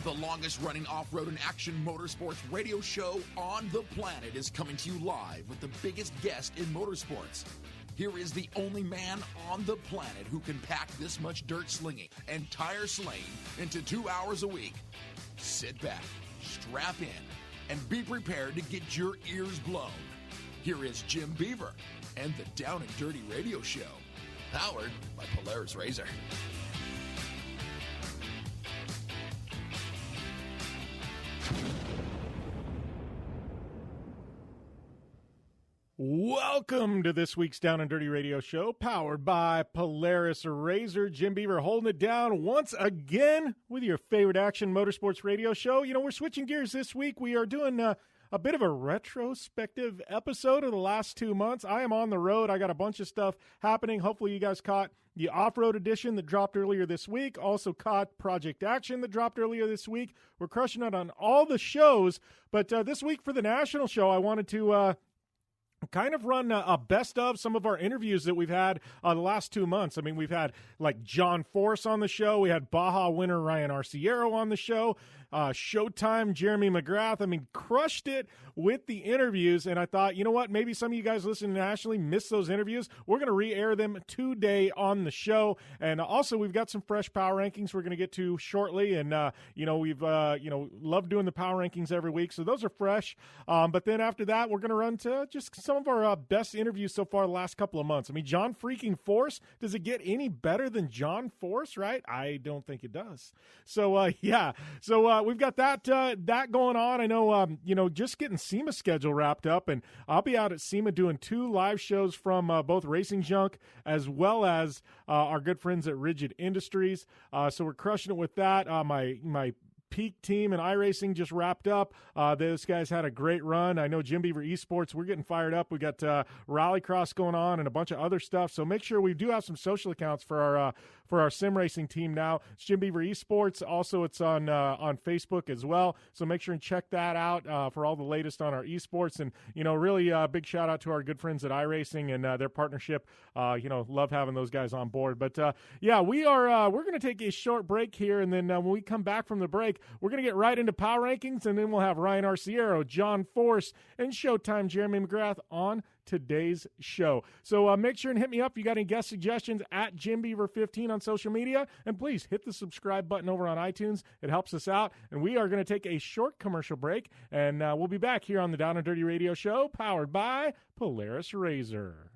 The longest-running off-road and action motorsports radio show on the planet is coming to you live with the biggest guest in motorsports. Here is the only man on the planet who can pack this much dirt slinging and tire slaying into 2 hours a week. Sit back, strap in, and be prepared to get your ears blown. Here is Jim Beaver and the Down and Dirty Radio Show, powered by Polaris Razor. Welcome to this week's Down and Dirty Radio Show, powered by Polaris Razor. Jim Beaver holding it down once again with your favorite action motorsports radio show. You know, we're switching gears this week. We are doing a bit of a retrospective episode of the last 2 months. I am on the road. I got a bunch of stuff happening. Hopefully you guys caught the off-road edition that dropped earlier this week. Also caught Project Action that dropped earlier this week. We're crushing it on all the shows. But this week for the national show, I wanted to kind of run a best of some of our interviews that we've had the last 2 months. I mean, we've had like John Force on the show. We had Baja winner Ryan Arcerio on the show. Showtime, Jeremy McGrath. I mean, crushed it with the interviews. And I thought, you know what? Maybe some of you guys listening nationally missed those interviews. We're going to re-air them today on the show. And also, we've got some fresh power rankings we're going to get to shortly. And, we've, loved doing the power rankings every week. So those are fresh. But then after that, we're going to run to just some of our best interviews so far the last couple of months. I mean, John freaking Force, does it get any better than John Force, right? I don't think it does. So, yeah. So, we've got that going on. I know, just getting SEMA schedule wrapped up, and I'll be out at SEMA doing 2 live shows from both Racing Junk as well as our good friends at Rigid Industries. So we're crushing it with that. My Peak team and iRacing just wrapped up. Those guys had a great run. I know Jim Beaver Esports, we're getting fired up. We got Rallycross going on and a bunch of other stuff. So make sure we do have some social accounts for our sim racing team now. It's Jim Beaver Esports. Also, it's on Facebook as well. So make sure and check that out for all the latest on our esports. And, really big shout out to our good friends at iRacing and their partnership. Love having those guys on board. But, we're going to take a short break here. And then when we come back from the break, we're going to get right into power rankings, and then we'll have Ryan Arcerio, John Force, and Showtime Jeremy McGrath on today's show. So make sure and hit me up if you got any guest suggestions at JimBeaver15 on social media, and please hit the subscribe button over on iTunes. It helps us out, and we are going to take a short commercial break, and we'll be back here on the Down and Dirty Radio Show, powered by Polaris Razor.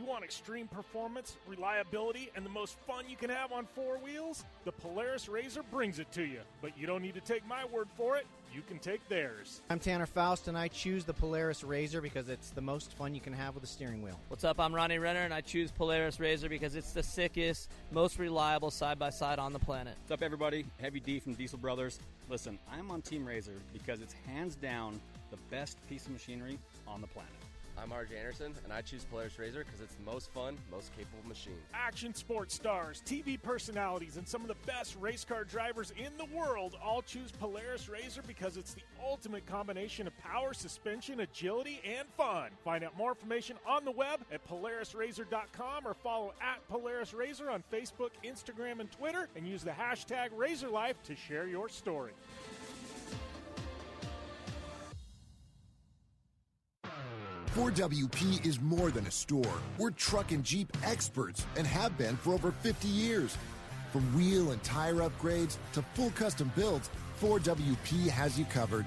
Want extreme performance, reliability, and the most fun you can have on 4 wheels? The Polaris Razor brings it to you. But you don't need to take my word for it. You can take theirs. I'm Tanner Faust, and I choose the Polaris Razor because it's the most fun you can have with a steering wheel. What's up? I'm Ronnie Renner, and I choose Polaris Razor because it's the sickest, most reliable side-by-side on the planet. What's up, everybody? Heavy D from Diesel Brothers. Listen, I'm on Team Razor because it's hands down the best piece of machinery on the planet. I'm RJ Anderson, and I choose Polaris Razor because it's the most fun, most capable machine. Action sports stars, TV personalities, and some of the best race car drivers in the world all choose Polaris Razor because it's the ultimate combination of power, suspension, agility, and fun. Find out more information on the web at PolarisRazor.com or follow at Polaris Razor on Facebook, Instagram, and Twitter, and use the hashtag RazorLife to share your story. Ford WP is more than a store. We're truck and Jeep experts and have been for over 50 years. From wheel and tire upgrades to full custom builds, Ford WP has you covered.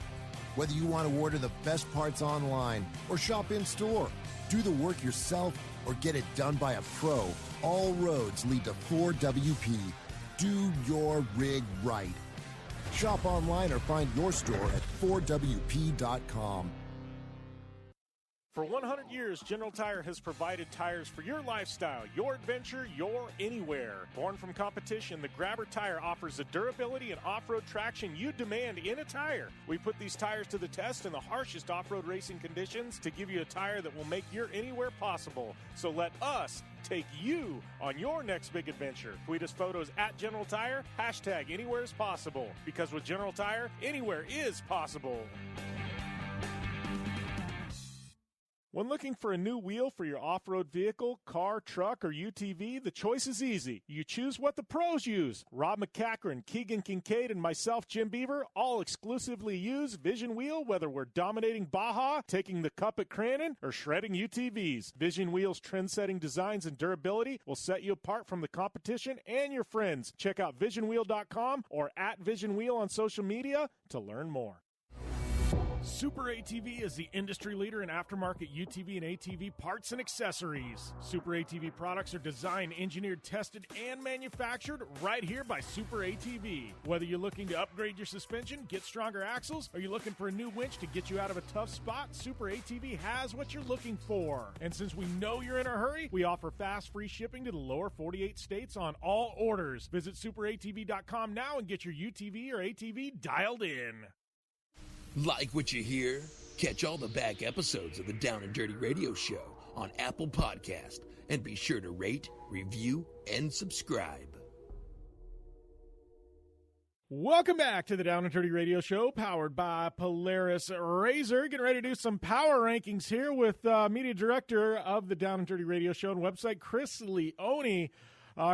Whether you want to order the best parts online or shop in store, do the work yourself, or get it done by a pro, all roads lead to Ford WP. Do your rig right. Shop online or find your store at FordWP.com. For 100 years, General Tire has provided tires for your lifestyle, your adventure, your anywhere. Born from competition, the Grabber tire offers the durability and off-road traction you demand in a tire. We put these tires to the test in the harshest off-road racing conditions to give you a tire that will make your anywhere possible. So let us take you on your next big adventure. Tweet us photos at General Tire, hashtag anywhere is possible. Because with General Tire, anywhere is possible. When looking for a new wheel for your off-road vehicle, car, truck, or UTV, the choice is easy. You choose what the pros use. Rob McCachran, Keegan Kincaid, and myself, Jim Beaver, all exclusively use Vision Wheel, whether we're dominating Baja, taking the cup at Crandon, or shredding UTVs. Vision Wheel's trend-setting designs and durability will set you apart from the competition and your friends. Check out visionwheel.com or at Vision Wheel on social media to learn more. Super ATV is the industry leader in aftermarket UTV and ATV parts and accessories. Super ATV products are designed, engineered, tested, and manufactured right here by Super ATV. Whether you're looking to upgrade your suspension, get stronger axles, or you're looking for a new winch to get you out of a tough spot, Super ATV has what you're looking for. And since we know you're in a hurry, we offer fast, free shipping to the lower 48 states on all orders. Visit superatv.com now and get your UTV or ATV dialed in. Like what you hear? Catch all the back episodes of the Down and Dirty Radio Show on Apple Podcast, and be sure to rate, review, and subscribe. Welcome back to the Down and Dirty Radio Show, powered by Polaris Razor. Getting ready to do some power rankings here with media director of the Down and Dirty Radio Show and website, Chris Leone.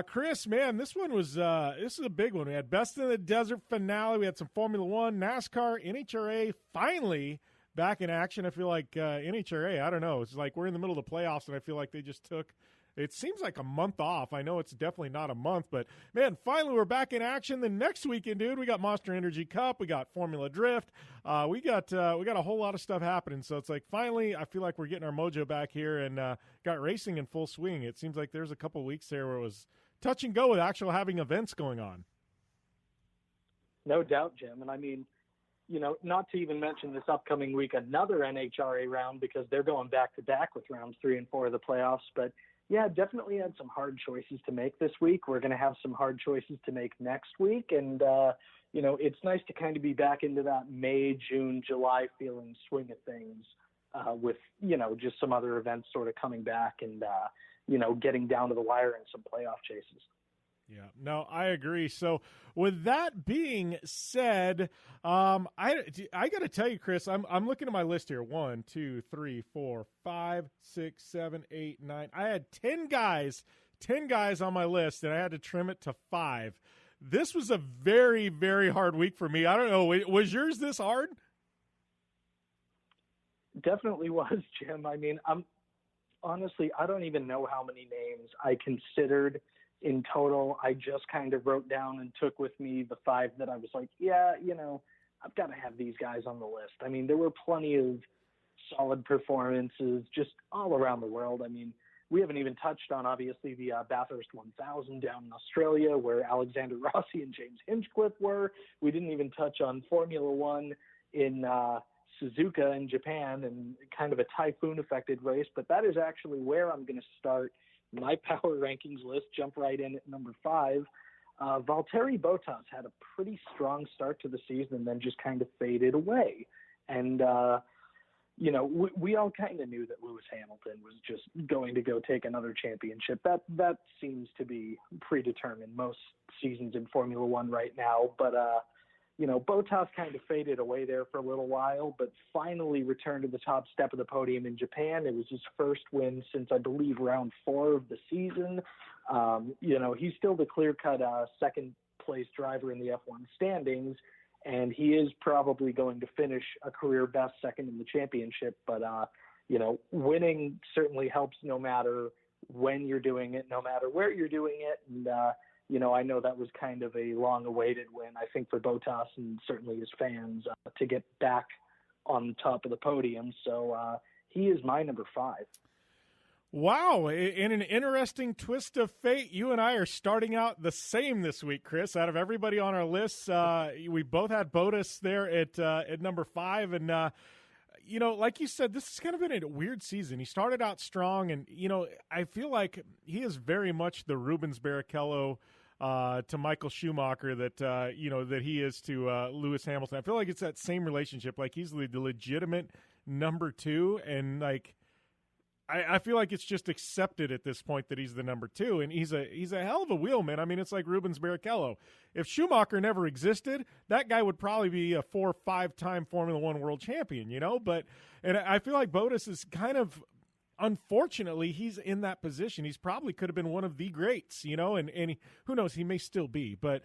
Chris, man, this is a big one. We had Best in the Desert finale. We had some Formula One, NASCAR, NHRA finally back in action. I feel like NHRA, I don't know. It's like we're in the middle of the playoffs, and I feel like they just took, it seems like a month off. I know it's definitely not a month, but, man, finally we're back in action. The next weekend, dude, we got Monster Energy Cup. We got Formula Drift. We got a whole lot of stuff happening. So it's like finally I feel like we're getting our mojo back here and got racing in full swing. It seems like there's a couple weeks there where it was touch and go with actual having events going on. No doubt, Jim. And I mean, you know, not to even mention this upcoming week, another NHRA round, because they're going back to back with rounds 3 and 4 of the playoffs. But yeah, definitely had some hard choices to make this week. We're going to have some hard choices to make next week. And, you know, it's nice to kind of be back into that May, June, July feeling swing of things with, you know, just some other events sort of coming back and, you know, getting down to the wire in some playoff chases. Yeah, no, I agree. So with that being said, I got to tell you, Chris, I'm looking at my list here. 1, 2, 3, 4, 5, 6, 7, 8, 9. I had 10 guys on my list, and I had to trim it to 5. This was a very, very hard week for me. I don't know. Was yours this hard? Definitely was, Jim. I mean, honestly, I don't even know how many names I considered in total. I just kind of wrote down and took with me the 5 that I was like, yeah, you know, I've got to have these guys on the list. I mean, there were plenty of solid performances just all around the world. I mean, we haven't even touched on, obviously, the Bathurst 1000 down in Australia where Alexander Rossi and James Hinchcliffe were. We didn't even touch on Formula One in Suzuka in Japan, and kind of a typhoon-affected race. But that is actually where I'm going to start my power rankings list, jump right in at number 5. Valtteri Bottas had a pretty strong start to the season and then just kind of faded away. And, you know, we all kind of knew that Lewis Hamilton was just going to go take another championship. That seems to be predetermined most seasons in Formula One right now. But, you know, Bottas kind of faded away there for a little while, but finally returned to the top step of the podium in Japan. It was his first win since, I believe, round 4 of the season. You know, he's still the clear-cut second-place driver in the F1 standings, and he is probably going to finish a career best second in the championship. But, you know, winning certainly helps no matter when you're doing it, no matter where you're doing it. And, you know, I know that was kind of a long-awaited win, I think, for Bottas and certainly his fans to get back on the top of the podium. So he is my number 5. Wow. In an interesting twist of fate, you and I are starting out the same this week, Chris. Out of everybody on our list, we both had Bottas there at number 5. And, you know, like you said, this has kind of been a weird season. He started out strong, and, you know, I feel like he is very much the Rubens Barrichello to Michael Schumacher that, you know, that he is to Lewis Hamilton. I feel like it's that same relationship. Like, he's the legitimate number 2, and, like, I feel like it's just accepted at this point that he's the number 2, and he's a hell of a wheelman. I mean, it's like Rubens Barrichello. If Schumacher never existed, that guy would probably be a 4 or 5-time Formula One world champion, you know? And I feel like Bottas is kind of, unfortunately, he's in that position. He's probably could have been one of the greats, you know, and who knows, he may still be. But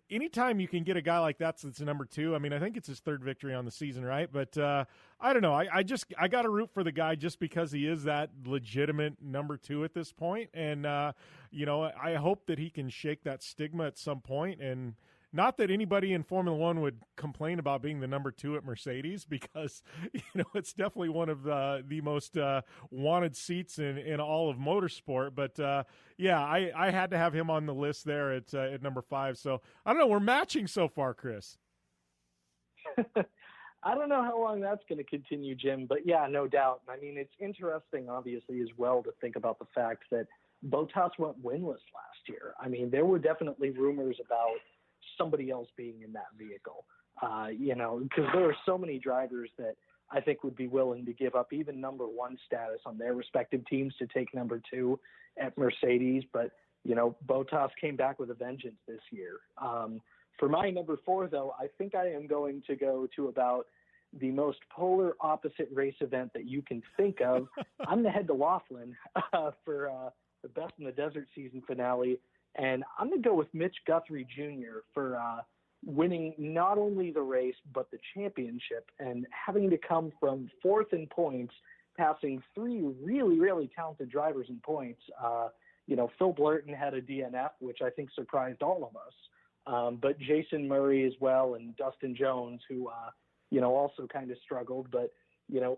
anytime you can get a guy like that's number 2, I mean, I think it's his 3rd victory on the season, right? But I don't know. I got to root for the guy just because he is that legitimate number 2 at this point. And, you know, I hope that he can shake that stigma at some point. And not that anybody in Formula One would complain about being the number 2 at Mercedes, because, you know, it's definitely one of the most wanted seats in all of motorsport. But, yeah, I had to have him on the list there at number 5. So, I don't know. We're matching so far, Chris. I don't know how long that's going to continue, Jim. But, yeah, no doubt. I mean, it's interesting, obviously, as well, to think about the fact that Bottas went winless last year. I mean, there were definitely rumors about somebody else being in that vehicle, you know, because there are so many drivers that I think would be willing to give up even number 1 status on their respective teams to take number 2 at Mercedes. But, you know, Bottas came back with a vengeance this year. For my number 4, though, I think I am going to go to about the most polar opposite race event that you can think of. I'm going to head to Laughlin for the Best in the Desert season finale. And I'm going to go with Mitch Guthrie Jr. for winning not only the race, but the championship, and having to come from 4th in points, passing 3 really, really talented drivers in points. You know, Phil Blurton had a DNF, which I think surprised all of us. But Jason Murray as well, and Dustin Jones, who, you know, also kind of struggled. But, you know,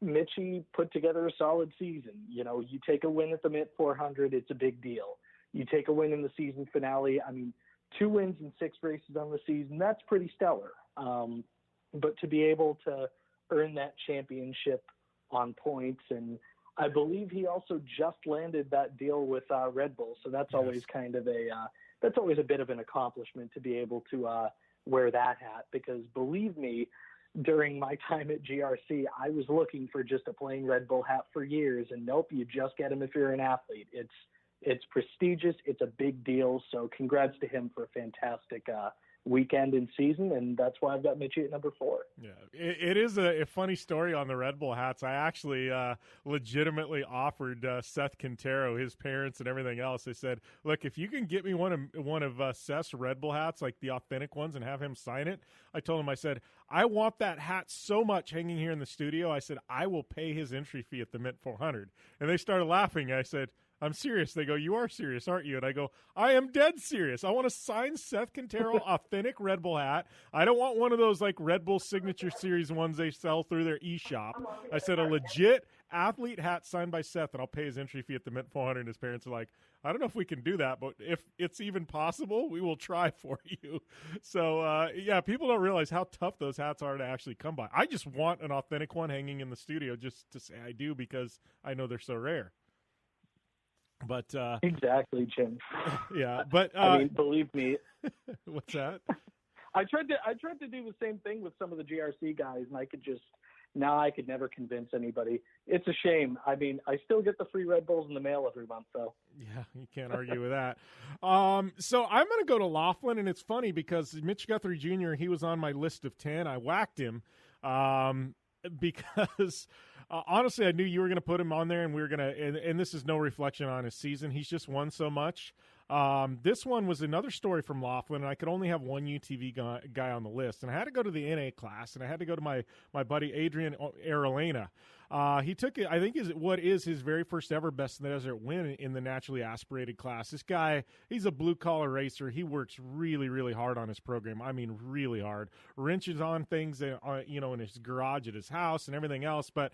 Mitchie put together a solid season. You know, you take a win at the Mint 400, it's a big deal. You take a win in the season finale. I mean, 2 wins in 6 races on the season, that's pretty stellar. But to be able to earn that championship on points, and I believe he also just landed that deal with Red Bull. So that's always kind of that's always a bit of an accomplishment to be able to wear that hat, because believe me, during my time at GRC, I was looking for just a plain Red Bull hat for years, and nope, you just get them if you're an athlete. It's prestigious. It's a big deal. So congrats to him for a fantastic weekend and season, and that's why I've got Mitchie at number 4. Yeah, it is a funny story on the Red Bull hats. I actually legitimately offered Seth Quintero, his parents, and everything else. They said, "Look, if you can get me one of Seth's Red Bull hats, like the authentic ones, and have him sign it," I told him, I said, "I want that hat so much hanging here in the studio." I said, "I will pay his entry fee at the Mint 400." And they started laughing. I said, "I'm serious." They go, "You are serious, aren't you?" And I go, "I am dead serious. I want to sign Seth Quintero authentic Red Bull hat. I don't want one of those like Red Bull Signature Series ones they sell through their eShop." I said, "A legit athlete hat signed by Seth, and I'll pay his entry fee at the Mint 400. And his parents are like, "I don't know if we can do that, but if it's even possible, we will try for you." So, yeah, people don't realize how tough those hats are to actually come by. I just want an authentic one hanging in the studio just to say I do, because I know they're so rare. But exactly, Jim. Yeah, but I mean, believe me. What's that? I tried to do the same thing with some of the GRC guys, and I could never convince anybody. It's a shame. I mean, I still get the free Red Bulls in the mail every month, though. Yeah, you can't argue with that. So I'm going to go to Laughlin, and it's funny because Mitch Guthrie Jr., he was on my list of 10. I whacked him because honestly, I knew you were going to put him on there, and we were going to, and this is no reflection on his season. He's just won so much. This one was another story from Laughlin, and I could only have one UTV guy on the list. And I had to go to the NA class, and I had to go to my buddy Adrian Arolena. He took it, I think, what is his very first ever Best in the Desert win in the naturally aspirated class. This guy, he's a blue-collar racer. He works really, really hard on his program. I mean, really hard. Wrenches on things, in his garage at his house and everything else. But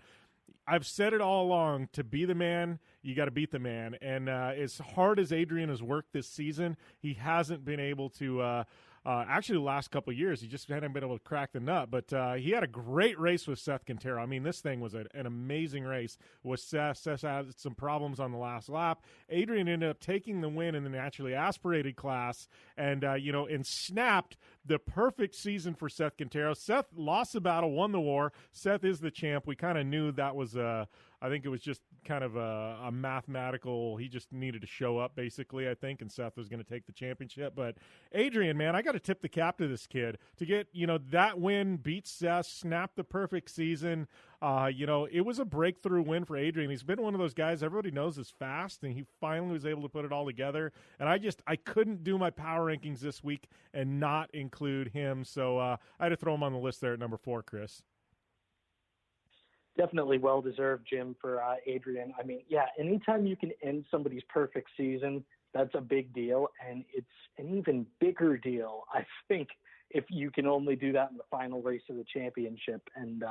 I've said it all along, to be the man, you got to beat the man. And as hard as Adrian has worked this season, he hasn't been able to actually the last couple of years, he just hadn't been able to crack the nut. But he had a great race with Seth Quintero. I mean, this thing was an amazing race with Seth. Seth had some problems on the last lap. Adrian ended up taking the win in the naturally aspirated class and, and snapped the perfect season for Seth Quintero. Seth lost the battle, won the war. Seth is the champ. We kind of knew that was I think it was just kind of a mathematical, he just needed to show up basically, I think, and Seth was going to take the championship. But Adrian, man, I got to tip the cap to this kid to get, that win, beat Seth, snap the perfect season. It was a breakthrough win for Adrian. He's been one of those guys everybody knows is fast, and he finally was able to put it all together. And I couldn't do my power rankings this week and not include him. So I had to throw him on the list there at number 4, Chris. Definitely well-deserved, Jim, for Adrian. I mean, yeah, anytime you can end somebody's perfect season, that's a big deal. And it's an even bigger deal, I think, if you can only do that in the final race of the championship. And,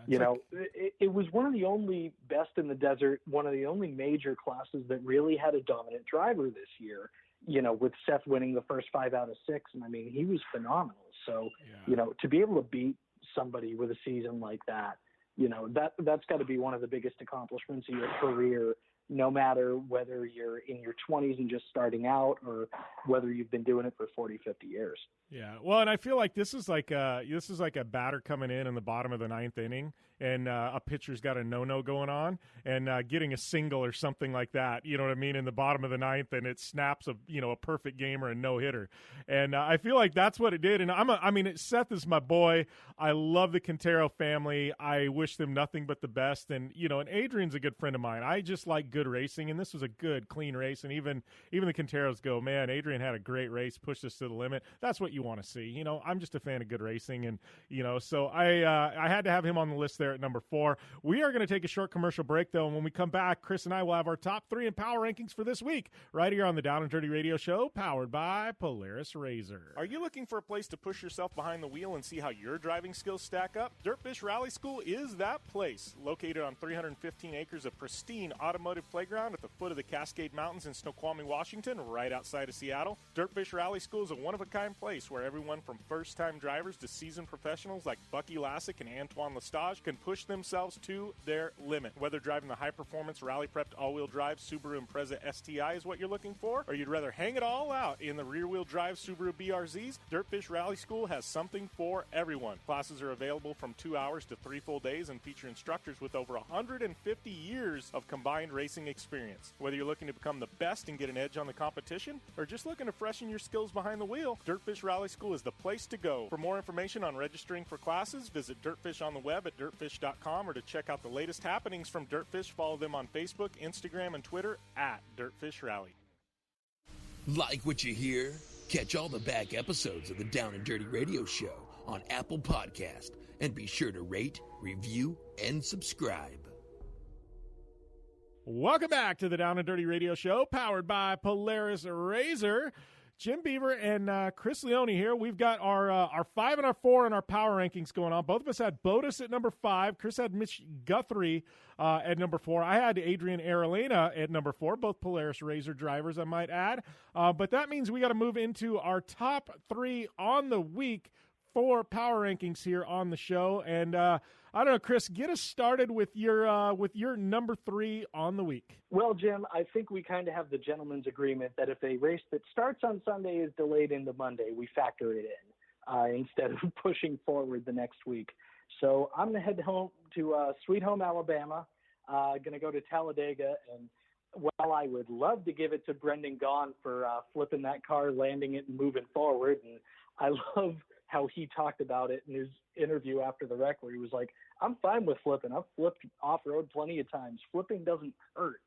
it was one of the only best in the desert, one of the only major classes that really had a dominant driver this year, with Seth winning the first 5 out of 6. And, I mean, he was phenomenal. So, to be able to beat somebody with a season like that, that's got to be one of the biggest accomplishments of your career, no matter whether you're in your 20s and just starting out or whether you've been doing it for 40, 50 years. Yeah, well, and I feel like this is like a batter coming in the bottom of the 9th inning, and a pitcher's got a no-no going on, and getting a single or something like that, you know what I mean, in the bottom of the 9th, and it snaps a perfect game or a no-hitter, and I feel like that's what it did. And Seth is my boy. I love the Quintero family. I wish them nothing but the best, and and Adrian's a good friend of mine. I just like good racing, and this was a good, clean race, and even the Quinteros go, man, Adrian had a great race, pushed us to the limit. That's what you want to see. I'm just a fan of good racing, and so I had to have him on the list there at number 4. We are going to take a short commercial break, though, and when we come back, Chris and I will have our top 3 in power rankings for this week right here on the Down and Dirty Radio Show, powered by Polaris Razor. Are you looking for a place to push yourself behind the wheel and see how your driving skills stack up? Dirtfish Rally School is that place. Located on 315 acres of pristine automotive playground at the foot of the Cascade Mountains in Snoqualmie, Washington, right outside of Seattle, Dirtfish Rally School is a one-of-a-kind place where everyone from first-time drivers to seasoned professionals like Bucky Lassick and Antoine Lestage can push themselves to their limit. Whether driving the high-performance, rally-prepped all-wheel drive Subaru Impreza STI is what you're looking for, or you'd rather hang it all out in the rear-wheel drive Subaru BRZs, Dirtfish Rally School has something for everyone. Classes are available from 2 hours to 3 full days and feature instructors with over 150 years of combined racing experience. Whether you're looking to become the best and get an edge on the competition, or just looking to freshen your skills behind the wheel, Dirtfish Rally School is the place to go. For more information on registering for classes, visit Dirtfish on the web at dirtfish.com, or to check out the latest happenings from Dirtfish, follow them on Facebook, Instagram, and Twitter at Dirtfish Rally. Like what you hear? Catch all the back episodes of the Down and Dirty Radio Show on Apple Podcast, and be sure to rate, review, and subscribe. Welcome back to the Down and Dirty Radio Show, powered by Polaris Razor. Jim Beaver and Chris Leone here. We've got our 5 and our 4 and our power rankings going on. Both of us had Botus at number 5. Chris had Mitch Guthrie at number 4. I had Adrian Aralena at number 4, both Polaris Razor drivers, I might add. But that means we got to move into our top 3 on the week for power rankings here on the show. And I don't know, Chris, get us started with your number 3 on the week. Well, Jim, I think we kind of have the gentleman's agreement that if a race that starts on Sunday is delayed into Monday, we factor it in instead of pushing forward the next week. So I'm going to head home to Sweet Home, Alabama. Going to go to Talladega, and while I would love to give it to Brendan Gaughan for flipping that car, landing it, and moving forward, and I love how he talked about it in his interview after the wreck, where he was like, I'm fine with flipping. I've flipped off-road plenty of times. Flipping doesn't hurt.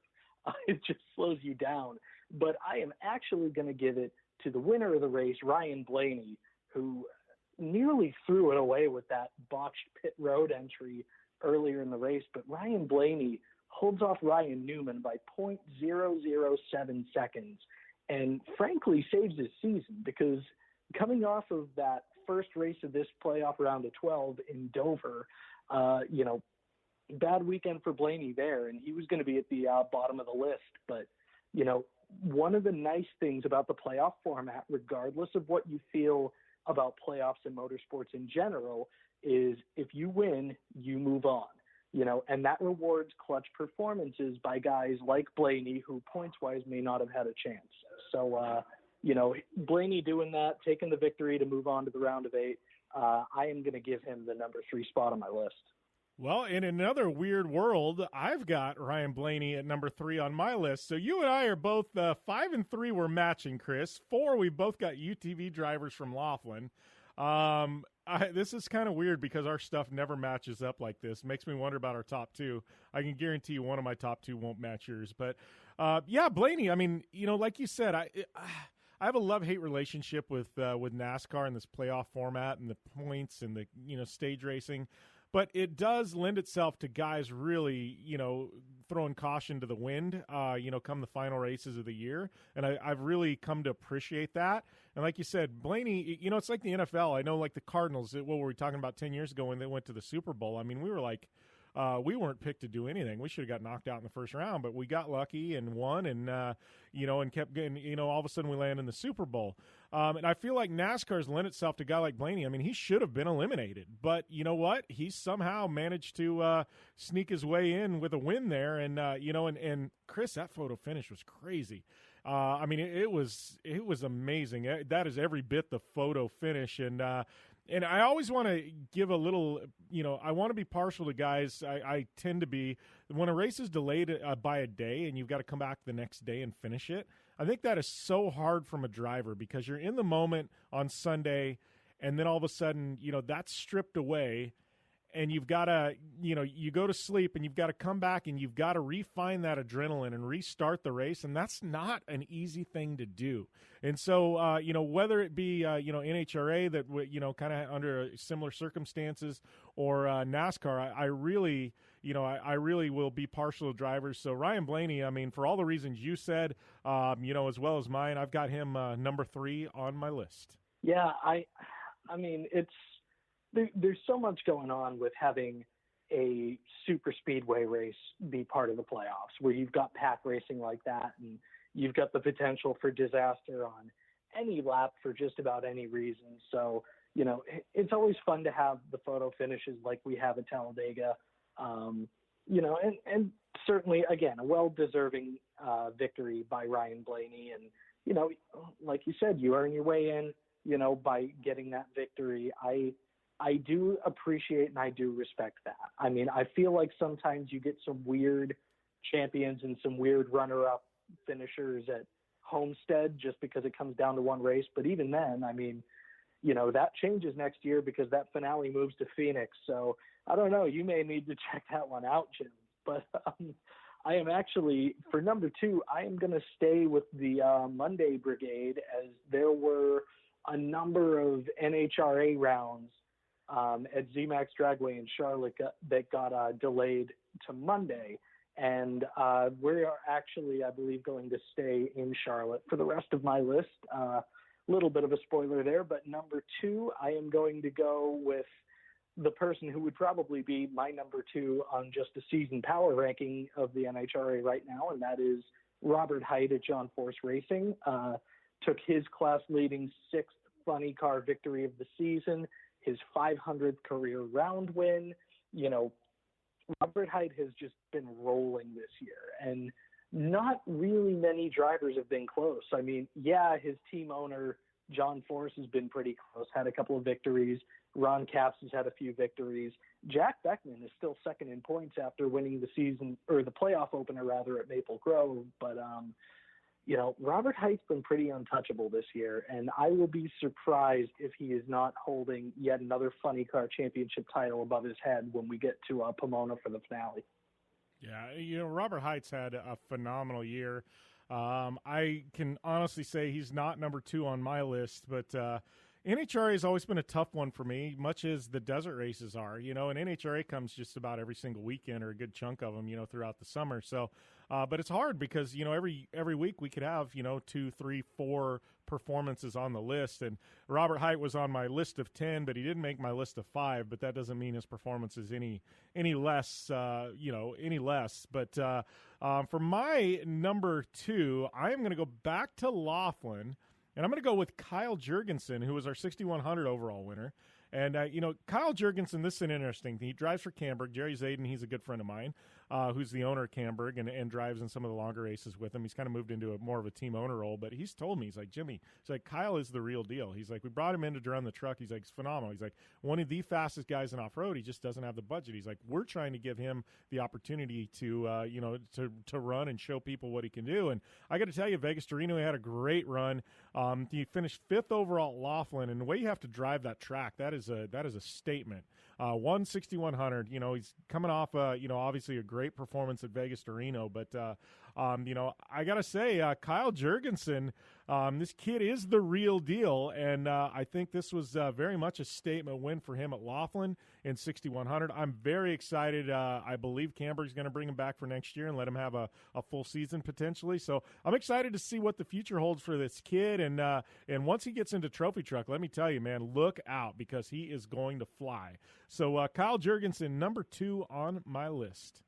It just slows you down. But I am actually going to give it to the winner of the race, Ryan Blaney, who nearly threw it away with that botched pit road entry earlier in the race. But Ryan Blaney holds off Ryan Newman by 0.007 seconds and frankly saves his season, because coming off of that first race of this playoff round of 12 in Dover, bad weekend for Blaney there, and he was going to be at the bottom of the list. But, one of the nice things about the playoff format, regardless of what you feel about playoffs and motorsports in general, is if you win, you move on, and that rewards clutch performances by guys like Blaney, who points-wise may not have had a chance. So, Blaney doing that, taking the victory to move on to the round of 8, I am going to give him the number 3 spot on my list. Well, in another weird world, I've got Ryan Blaney at number 3 on my list. So you and I are both 5 and 3. We're matching, Chris. 4, we both got UTV drivers from Laughlin. This is kind of weird because our stuff never matches up like this. Makes me wonder about our top 2. I can guarantee you one of my top 2 won't match yours. But Blaney. I mean, like you said, I have a love-hate relationship with NASCAR and this playoff format and the points and the stage racing. But it does lend itself to guys really, throwing caution to the wind, come the final races of the year. And I've really come to appreciate that. And like you said, Blaney, it's like the NFL. I know like the Cardinals, what were we talking about 10 years ago when they went to the Super Bowl? I mean, we were like, we weren't picked to do anything. We should have got knocked out in the first round, but we got lucky and won and, and kept getting, all of a sudden we land in the Super Bowl. And I feel like NASCAR's lent itself to a guy like Blaney. I mean, he should have been eliminated, but you know what? He somehow managed to sneak his way in with a win there. And, and Chris, that photo finish was crazy. I mean, it was amazing. That is every bit the photo finish. And I always want to give a little, I want to be partial to guys. I tend to be, when a race is delayed by a day and you've got to come back the next day and finish it, I think that is so hard from a driver because you're in the moment on Sunday and then all of a sudden, that's stripped away and you've got to, you go to sleep and you've got to come back and you've got to refine that adrenaline and restart the race. And that's not an easy thing to do. And so, whether it be, NHRA that, kind of under similar circumstances or NASCAR, I really, I really will be partial to drivers. So Ryan Blaney, I mean, for all the reasons you said, as well as mine, I've got him number 3 on my list. Yeah, I mean, there's so much going on with having a super speedway race be part of the playoffs where you've got pack racing like that and you've got the potential for disaster on any lap for just about any reason. So, it's always fun to have the photo finishes like we have at Talladega, and certainly, again, a well-deserving victory by Ryan Blaney. And, like you said, you earn your way in, by getting that victory. I do appreciate and I do respect that. I mean, I feel like sometimes you get some weird champions and some weird runner-up finishers at Homestead just because it comes down to one race. But even then, I mean, that changes next year because that finale moves to Phoenix. So I don't know. You may need to check that one out, Jim. But I am actually, for number 2, I am going to stay with the Monday Brigade as there were a number of NHRA rounds at ZMAX Dragway in Charlotte that got delayed to Monday. And we are actually, I believe, going to stay in Charlotte for the rest of my list. Little bit of a spoiler there, but number 2, I am going to go with the person who would probably be my number 2 on just a season power ranking of the NHRA right now, and that is Robert Hight at John Force Racing. Took his class-leading 6th funny car victory of the season, his 500th career round win. Robert Hight has just been rolling this year, and not really many drivers have been close. I mean, yeah, his team owner, John Force, has been pretty close, had a couple of victories. Ron Capps has had a few victories. Jack Beckman is still second in points after winning the season, or the playoff opener rather, at Maple Grove. But, Robert Hight's been pretty untouchable this year, and I will be surprised if he is not holding yet another funny car championship title above his head when we get to Pomona for the finale. Yeah, Robert Hight's had a phenomenal year. I can honestly say he's not number 2 on my list, but NHRA has always been a tough one for me, much as the desert races are, and NHRA comes just about every single weekend or a good chunk of them, throughout the summer. So, but it's hard because, every week we could have, 2, 3, 4 performances on the list. And Robert Hight was on my list of 10, but he didn't make my list of 5, but that doesn't mean his performance is any less, any less. But for my number 2, I am going to go back to Laughlin. And I'm going to go with Kyle Jurgensen, who was our 6,100 overall winner. And, Kyle Jurgensen, this is an interesting thing. He drives for Camberg. Jerry Zayden, he's a good friend of mine. who's the owner of Camberg and drives in some of the longer races with him. He's kind of moved into more of a team owner role, but he's told me, he's like, Jimmy, he's like, Kyle is the real deal. He's like, we brought him in to run the truck. He's like, it's phenomenal. He's like, one of the fastest guys in off-road. He just doesn't have the budget. He's like, we're trying to give him the opportunity to, to run and show people what he can do. And I got to tell you, Vegas to Reno, he had a great run. He finished 5th overall at Laughlin, and the way you have to drive that track, that is a statement. 16100. He's coming off, obviously a great performance at Vegas to Reno, but I gotta say, Kyle Jurgensen, this kid is the real deal, and I think this was very much a statement win for him at Laughlin in 6100. I'm very excited. I believe Camberg's going to bring him back for next year and let him have a full season potentially. So I'm excited to see what the future holds for this kid, and once he gets into trophy truck, let me tell you, man, look out, because he is going to fly. So Kyle Jurgensen, number 2 on my list.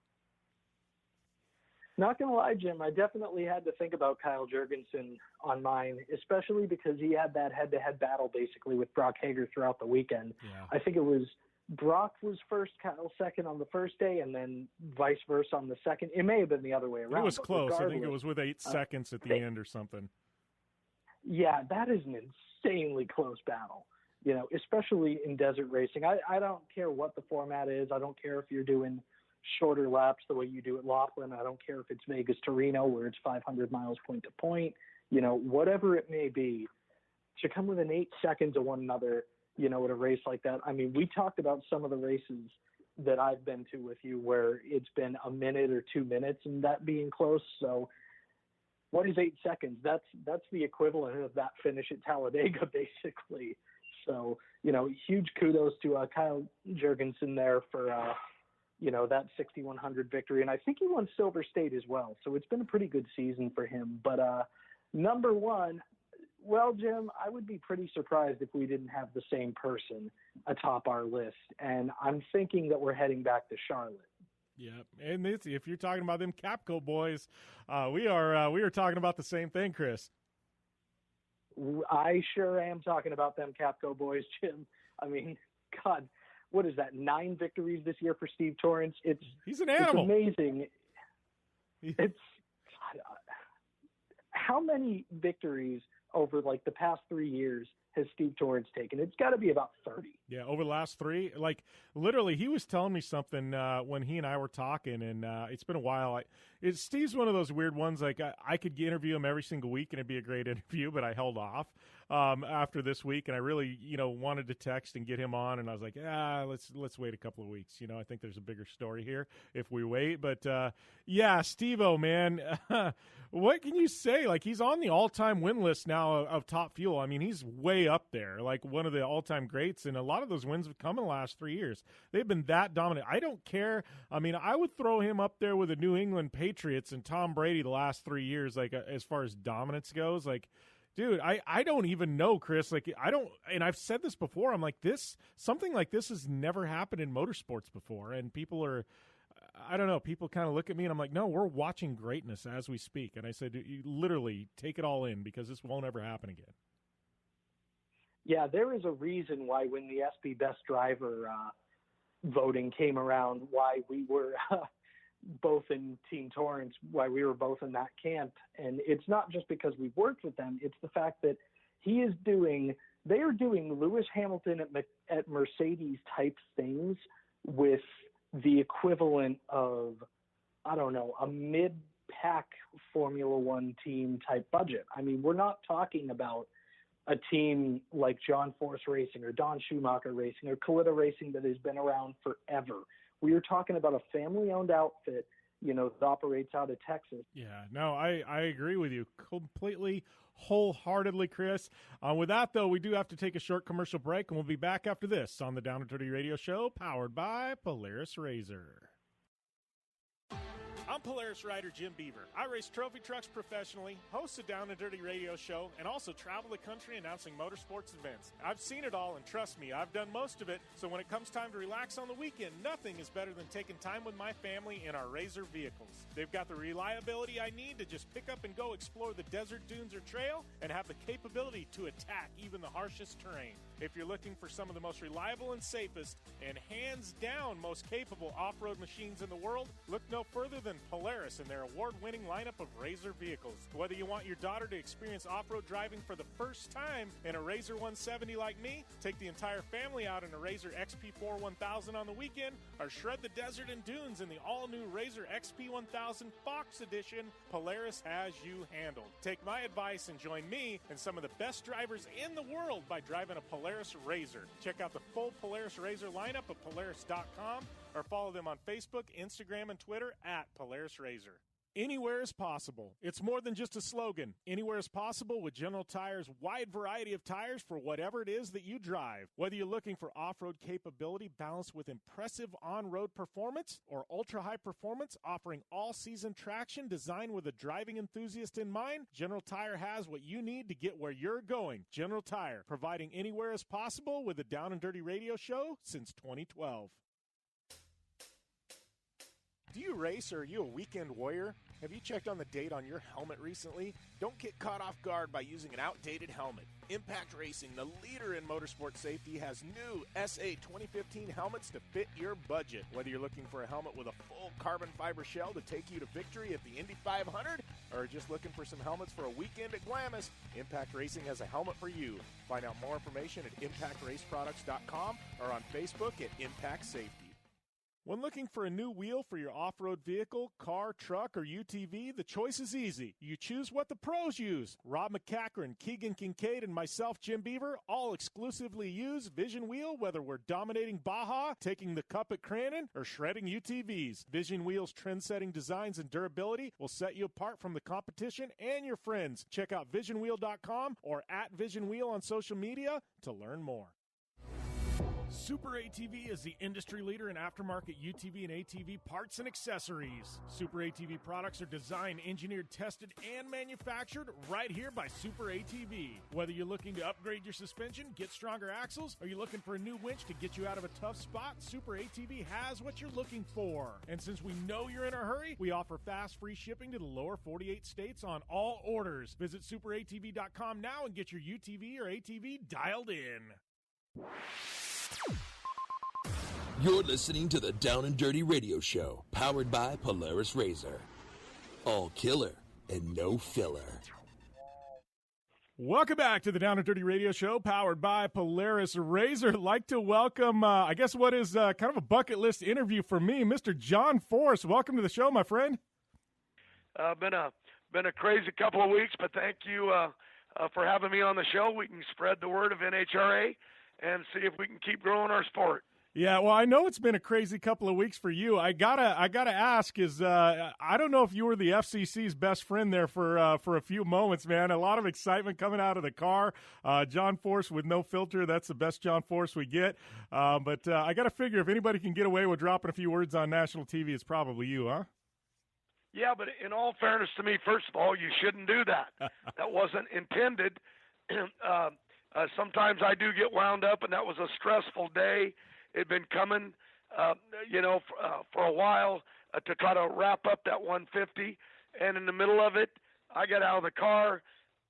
Not going to lie, Jim, I definitely had to think about Kyle Jurgensen on mine, especially because he had that head-to-head battle basically with Brock Hager throughout the weekend. Yeah. I think it was Brock was first, Kyle second on the first day, and then vice versa on the second. It may have been the other way around. It was close. I think it was with 8 seconds at the end or something. Yeah, that is an insanely close battle, especially in desert racing. I don't care what the format is. I don't care if you're doing shorter laps the way you do at Laughlin. I don't care if it's Vegas to Reno where it's 500 miles point to point, whatever it may be, to come within 8 seconds of one another, at a race like that. I mean, we talked about some of the races that I've been to with you where it's been a minute or 2 minutes and that being close. So what is 8 seconds? That's the equivalent of that finish at Talladega, basically. So, huge kudos to Kyle Jurgensen there for, that 6,100 victory. And I think he won Silver State as well. So it's been a pretty good season for him. But number 1, well, Jim, I would be pretty surprised if we didn't have the same person atop our list. And I'm thinking that we're heading back to Charlotte. Yeah, and if you're talking about them Capco boys, we are talking about the same thing, Chris. I sure am talking about them Capco boys, Jim. I mean, God, what is that? 9 victories this year for Steve Torrance. He's an animal. It's amazing. It's how many victories over like the past 3 years has Steve Torrance taken? It's got to be about 30. Yeah, over the last 3. Like, literally, he was telling me something when he and I were talking, and it's been a while. Steve's one of those weird ones, like, I could interview him every single week, and it'd be a great interview, but I held off after this week, and I really, wanted to text and get him on, and I was like, let's wait a couple of weeks. I think there's a bigger story here if we wait. But, yeah, Steve-O, man, what can you say? Like, he's on the all-time win list now of Top Fuel. I mean, he's way up there, like one of the all-time greats, and a lot of those wins have come in the last 3 years. They've been that dominant. I don't care. I mean, I would throw him up there with the New England Patriots and Tom Brady the last 3 years, like as far as dominance goes. Like, dude, I don't even know, Chris. Like, I don't, and I've said this before. I'm like, something like this has never happened in motorsports before, and people are, I don't know, people kind of look at me and I'm like, no, we're watching greatness as we speak. And I said, you literally take it all in, because this won't ever happen again. Yeah, there is a reason why when the SP Best Driver voting came around, why we were both in Team Torrance, why we were both in that camp. And it's not just because we worked with them. It's the fact that they are doing Lewis Hamilton at Mercedes type things with the equivalent of, I don't know, a mid-pack Formula One team type budget. I mean, we're not talking about a team like John Force Racing or Don Schumacher Racing or Coletta Racing that has been around forever. We are talking about a family-owned outfit, that operates out of Texas. Yeah, no, I agree with you completely, wholeheartedly, Chris. With that, though, we do have to take a short commercial break, and we'll be back after this on the Down and Dirty Radio Show, powered by Polaris RZR. I'm Polaris rider Jim Beaver. I race trophy trucks professionally, host a Down and Dirty radio show, and also travel the country announcing motorsports events. I've seen it all, and trust me, I've done most of it, so when it comes time to relax on the weekend, nothing is better than taking time with my family in our Razor vehicles. They've got the reliability I need to just pick up and go explore the desert, dunes, or trail, and have the capability to attack even the harshest terrain. If you're looking for some of the most reliable and safest, and hands down most capable off-road machines in the world, look no further than Polaris and their award-winning lineup of Razor vehicles. Whether you want your daughter to experience off-road driving for the first time in a Razor 170 like me, take the entire family out in a Razor XP4 1000 on the weekend, or shred the desert and dunes in the all-new Razor XP 1000 Fox Edition, Polaris has you handled. Take my advice and join me and some of the best drivers in the world by driving a Polaris Razor. Check out the full Polaris Razor lineup at Polaris.com or follow them on Facebook, Instagram, and Twitter at Polaris Razor. Anywhere is possible. It's more than just a slogan. Anywhere is possible with General Tire's wide variety of tires for whatever it is that you drive. Whether you're looking for off-road capability balanced with impressive on-road performance or ultra-high performance offering all-season traction designed with a driving enthusiast in mind, General Tire has what you need to get where you're going. General Tire, providing anywhere is possible with the Down and Dirty radio show since 2012. Do you race or are you a weekend warrior? Have you checked on the date on your helmet recently? Don't get caught off guard by using an outdated helmet. Impact Racing, the leader in motorsport safety, has new SA 2015 helmets to fit your budget. Whether you're looking for a helmet with a full carbon fiber shell to take you to victory at the Indy 500 or just looking for some helmets for a weekend at Glamis, Impact Racing has a helmet for you. Find out more information at impactraceproducts.com or on Facebook at Impact Safety. When looking for a new wheel for your off-road vehicle, car, truck, or UTV, the choice is easy. You choose what the pros use. Rob McCachran, Keegan Kincaid, and myself, Jim Beaver, all exclusively use Vision Wheel, whether we're dominating Baja, taking the cup at Crandon, or shredding UTVs. Vision Wheel's trend-setting designs and durability will set you apart from the competition and your friends. Check out visionwheel.com or at Vision Wheel on social media to learn more. Super ATV is the industry leader in aftermarket UTV and ATV parts and accessories. Super ATV products are designed, engineered, tested, and manufactured right here by Super ATV. Whether you're looking to upgrade your suspension, get stronger axles, or you're looking for a new winch to get you out of a tough spot, Super ATV has what you're looking for. And since we know you're in a hurry, we offer fast, free shipping to the lower 48 states on all orders. Visit superatv.com now and get your UTV or ATV dialed in. You're listening to the Down and Dirty Radio Show, powered by Polaris Razor. All killer and no filler. Welcome back to the Down and Dirty Radio Show, powered by Polaris Razor. I'd like to welcome, I guess what is kind of a bucket list interview for me, Mr. John Force. Welcome to the show, my friend. Been a crazy couple of weeks, but thank you for having me on the show. We can spread the word of NHRA and see if we can keep growing our sport. Yeah, well, I know it's been a crazy couple of weeks for you. I gotta ask, I don't know if you were the FCC's best friend there for a few moments, man. A lot of excitement coming out of the car. John Force with no filter, that's the best John Force we get. But I got to figure if anybody can get away with dropping a few words on national TV, it's probably you, huh? Yeah, but in all fairness to me, first of all, you shouldn't do that. That wasn't intended. Sometimes I do get wound up, and that was a stressful day. It had been coming, for a while to try to wrap up that 150. And in the middle of it, I got out of the car.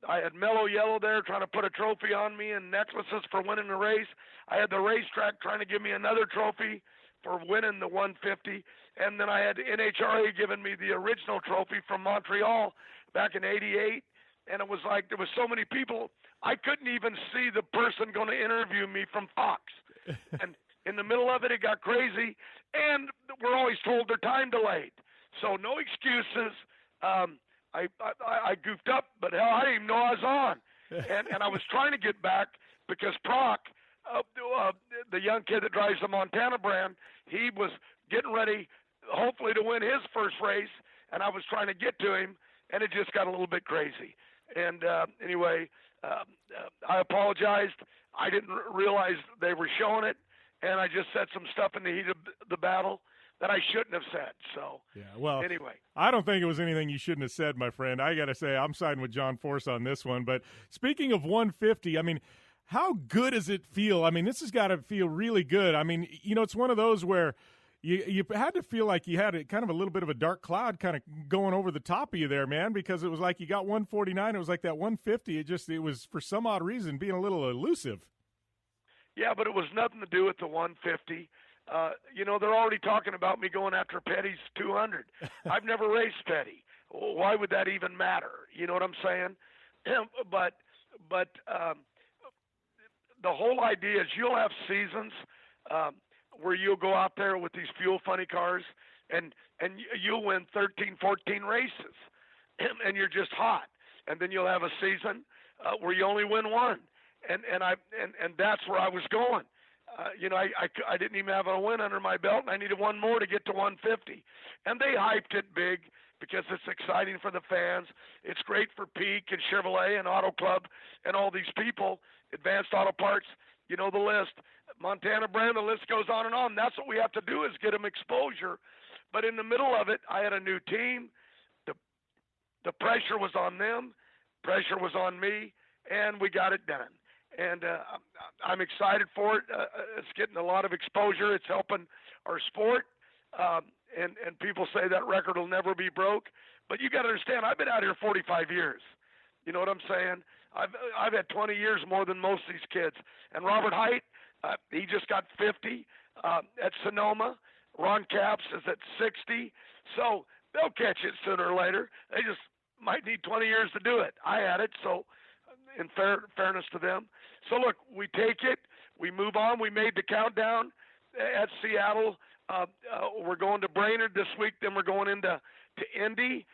I had Mellow Yellow there trying to put a trophy on me and necklaces for winning the race. I had the racetrack trying to give me another trophy for winning the 150. And then I had NHRA giving me the original trophy from Montreal back in '88. And it was like there was so many people, I couldn't even see the person going to interview me from Fox. And in the middle of it, it got crazy, and we're always told they're time delayed. So no excuses. I goofed up, but hell, I didn't even know I was on. And I was trying to get back because Proc, the young kid that drives the Montana brand, he was getting ready, hopefully, to win his first race, and I was trying to get to him, and it just got a little bit crazy. And anyway, I apologized. I didn't realize they were showing it. And I just said some stuff in the heat of the battle. that I shouldn't have said. So yeah, well, anyway, I don't think it was anything you shouldn't have said, my friend. I got to say, I'm siding with John Force on this one. But speaking of 150, I mean, how good does it feel? I mean, this has got to feel really good. I mean, you know, it's one of those where you had to feel like you had kind of a little bit of a dark cloud kind of going over the top of you there, man, because it was like you got 149. It was like that 150. It was, for some odd reason, being a little elusive. Yeah, but it was nothing to do with the 150. You know, they're already talking about me going after Petty's 200. I've never raced Petty. Why would that even matter? You know what I'm saying? But the whole idea is you'll have seasons where you'll go out there with these fuel funny cars and you'll win 13, 14 races and you're just hot. And then you'll have a season where you only win one. And that's where I was going. You know, I didn't even have a win under my belt, and I needed one more to get to 150. And they hyped it big because it's exciting for the fans. It's great for Peak and Chevrolet and Auto Club and all these people, Advanced Auto Parts. You know the list. Montana Brand, the list goes on and on. That's what we have to do is get them exposure. But in the middle of it, I had a new team. The pressure was on them. Pressure was on me, and we got it done. And I'm excited for it. It's getting a lot of exposure. It's helping our sport. And people say that record will never be broke. But you got to understand, I've been out here 45 years. You know what I'm saying? I've had 20 years more than most of these kids. And Robert Height, he just got 50 at Sonoma. Ron Capps is at 60. So they'll catch it sooner or later. They just might need 20 years to do it. I had it, so in fairness to them. So, look, we take it. We move on. We made the countdown at Seattle. We're going to Brainerd this week. Then we're going into Indy.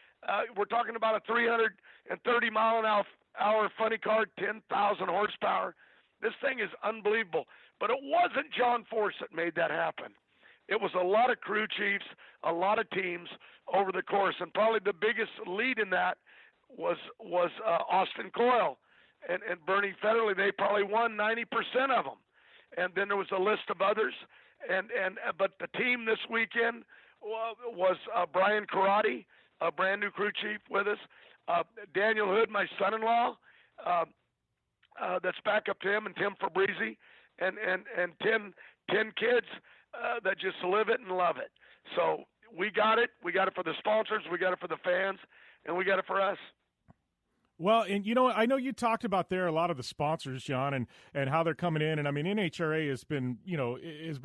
We're talking about a 330-mile-an-hour funny car, 10,000 horsepower. This thing is unbelievable. But it wasn't John Force that made that happen. It was a lot of crew chiefs, a lot of teams over the course. And probably the biggest lead in that was Austin Coyle and Bernie Federley. They probably won 90% of them. And then there was a list of others. But the team this weekend was Brian Karate, a brand new crew chief with us. Daniel Hood, my son-in-law, that's back up to him, and Tim Fabrizi, and 10 kids that just live it and love it. So we got it. We got it for the sponsors. We got it for the fans, and we got it for us. Well, and you know, I know you talked about there a lot of the sponsors, John, and how they're coming in. And I mean, NHRA has been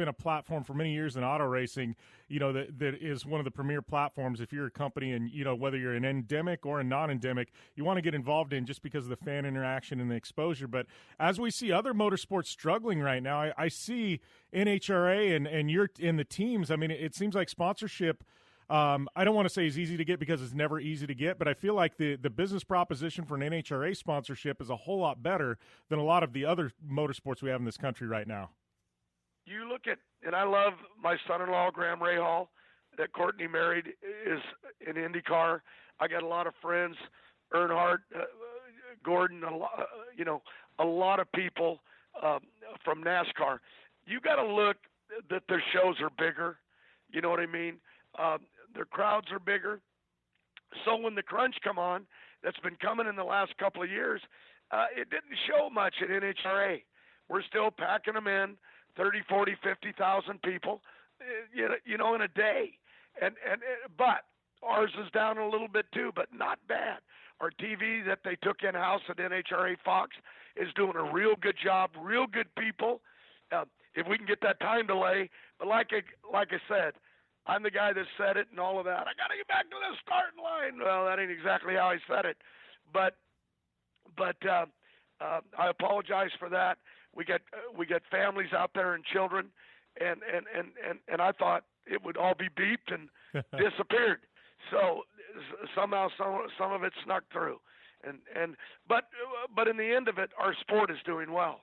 a platform for many years in auto racing, you know, that is one of the premier platforms. If you're a company and, you know, whether you're an endemic or a non-endemic, you want to get involved in just because of the fan interaction and the exposure. But as we see other motorsports struggling right now, I see NHRA and you're in the teams. I mean, it seems like sponsorship, I don't want to say it's easy to get because it's never easy to get, but I feel like the business proposition for an NHRA sponsorship is a whole lot better than a lot of the other motorsports we have in this country right now. You look at, and I love my son-in-law, Graham Rahal, that Courtney married, is in IndyCar. I got a lot of friends, Earnhardt, Gordon, a lot of people from NASCAR. You got to look that their shows are bigger. You know what I mean? Their crowds are bigger. So when the crunch come on, that's been coming in the last couple of years, it didn't show much at NHRA. We're still packing them in, 30, 40, 50,000 people, you know, in a day. But ours is down a little bit too, but not bad. Our TV that they took in-house at NHRA Fox is doing a real good job, real good people. If we can get that time delay, but like I said, I'm the guy that said it and all of that. I got to get back to the starting line. Well, that ain't exactly how I said it, but I apologize for that. We get families out there and children, and I thought it would all be beeped and disappeared. So somehow some of it snuck through, but in the end of it, our sport is doing well,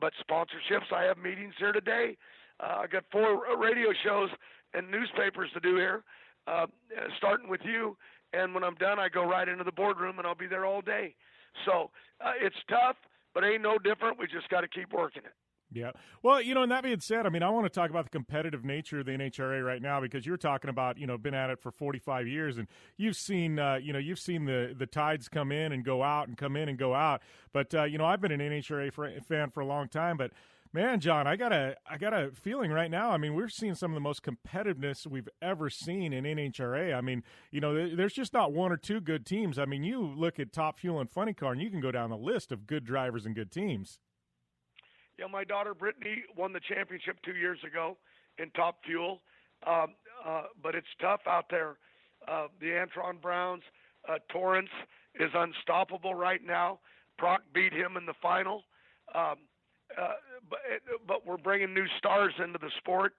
but sponsorships. I have meetings here today. I got 4 radio shows and newspapers to do here, starting with you. And when I'm done, I go right into the boardroom, and I'll be there all day. So it's tough, but ain't no different. We just got to keep working it. Yeah. Well, and that being said, I mean, I want to talk about the competitive nature of the NHRA right now, because you're talking about, been at it for 45 years, and you've seen, you've seen the tides come in and go out and come in and go out. But, I've been an NHRA fan for a long time, but man, John, I got a feeling right now. I mean, we're seeing some of the most competitiveness we've ever seen in NHRA. I mean, there's just not one or two good teams. I mean, you look at Top Fuel and Funny Car, and you can go down the list of good drivers and good teams. Yeah, my daughter Brittany won the championship 2 years ago in Top Fuel, but it's tough out there. The Antron Browns, Torrance is unstoppable right now. Proc beat him in the final, but we're bringing new stars into the sport.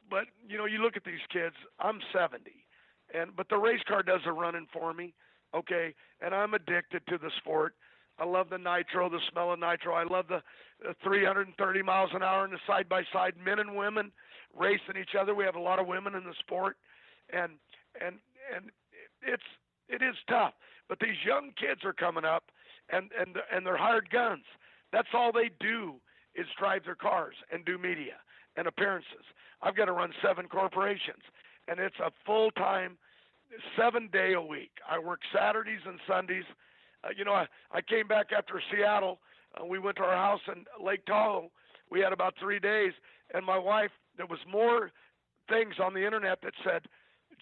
But you look at these kids. I'm 70, but the race car does a running for me, okay, and I'm addicted to the sport. I love the nitro, the smell of nitro. I love the 330 miles an hour in the side-by-side, men and women racing each other. We have a lot of women in the sport, and it is tough. But these young kids are coming up, and they're hired guns. That's all they do is drive their cars and do media and appearances. I've got to run 7 corporations, and it's a full-time, 7-day a week. I work Saturdays and Sundays. I came back after Seattle. We went to our house in Lake Tahoe. We had about 3 days, and my wife, there was more things on the internet that said,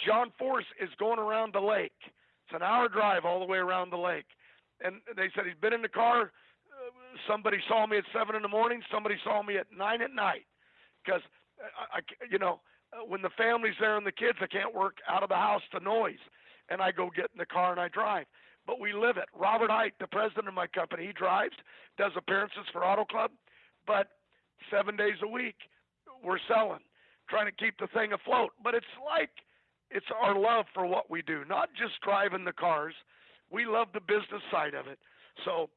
John Force is going around the lake. It's an hour drive all the way around the lake. And they said he's been in the car. Somebody saw me at 7 in the morning. Somebody saw me at 9 at night. Because, when the family's there and the kids, I can't work out of the house to noise. And I go get in the car and I drive. But we live it. Robert Height, the president of my company, he drives, does appearances for Auto Club, but 7 days a week we're selling, trying to keep the thing afloat. But it's our love for what we do, not just driving the cars. We love the business side of it. So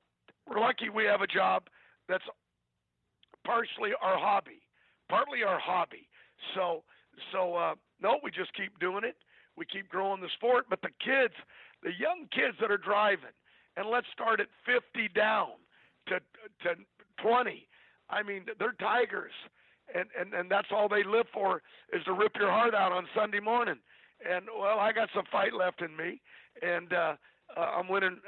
we're lucky we have a job that's partially our hobby. No, we just keep doing it. We keep growing the sport. But the young kids that are driving, and let's start at 50 down to 20. I mean, they're tigers, and that's all they live for is to rip your heart out on Sunday morning. And, well, I got some fight left in me, and I'm winning,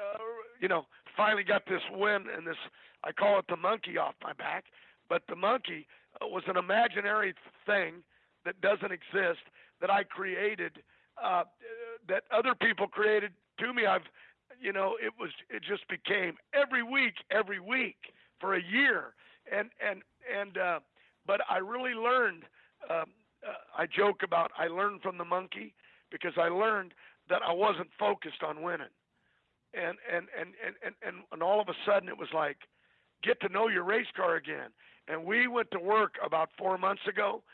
finally got this win, and this, I call it the monkey off my back, but the monkey was an imaginary thing that doesn't exist, that I created, that other people created to me. It just became every week for a year, but I really learned. I joke about I learned from the monkey, because I learned that I wasn't focused on winning, and all of a sudden it was like, get to know your race car again. And we went to work about 4 months ago,